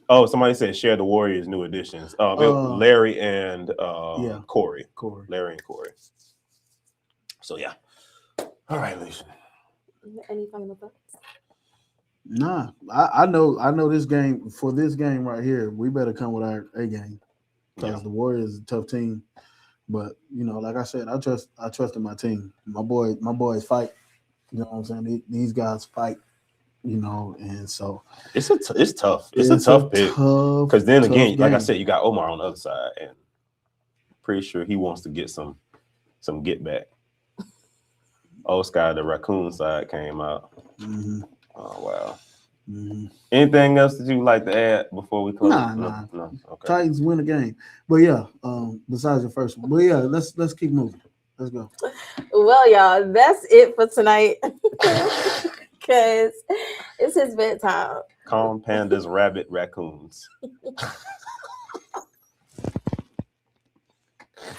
Oh, somebody said share the Warriors' new additions. Larry and Corey. Larry and Corey. So yeah. All right, Alicia. Any final thoughts? Nah, I know this game, for this game right here, we better come with our A game because the Warriors is a tough team. But like I said, I trust in my team. My boys fight. You know what I'm saying? These guys fight. And so it's tough. It's a tough pick. Because then again, like I said, you got Omar on the other side, and pretty sure he wants to get some get back. Oscar, the raccoon side, came out. Mm-hmm. Oh wow. Mm-hmm. Anything else that you'd like to add before we close? Nah. No. Okay. Titans win the game. But yeah, besides the first one. But yeah, let's keep moving. Let's go. Well, y'all, that's it for tonight. Because it's his bedtime. Calm pandas, rabbit, raccoons.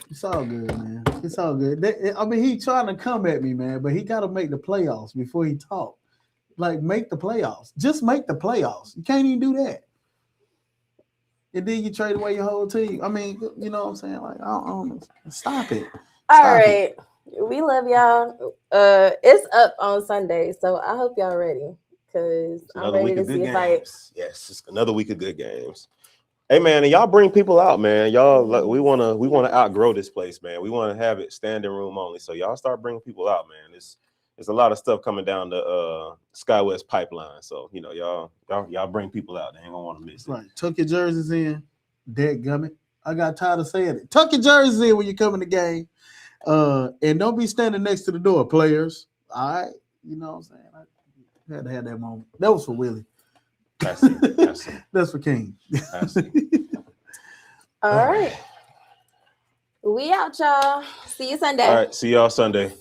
It's all good, man. It's all good. He trying to come at me, man, but he got to make the playoffs before he talk. Like, make the playoffs. Just make the playoffs. You can't even do that. And then you trade away your whole team. I mean, you know what I'm saying? Like, I don't stop it. All right. We love y'all. It's up on Sunday, so I hope y'all ready because It's I'm another ready week to of good see a fight. games. Yes, it's another week of good games. Hey man, and y'all bring people out, man. Y'all we wanna outgrow this place, man. We want to have it standing room only. So y'all start bringing people out, man. It's a lot of stuff coming down the SkyWest pipeline. So you know, y'all bring people out. They ain't gonna want to miss it. Right. Tuck your jerseys in. Dadgummit. I got tired of saying it. Tuck your jerseys in when you come in the game. And don't be standing next to the door, players. All right. You know what I'm saying? I had to have that moment. That was for Willie. That's it. That's for King. That's it. All right. We out, y'all. See you Sunday. All right. See y'all Sunday.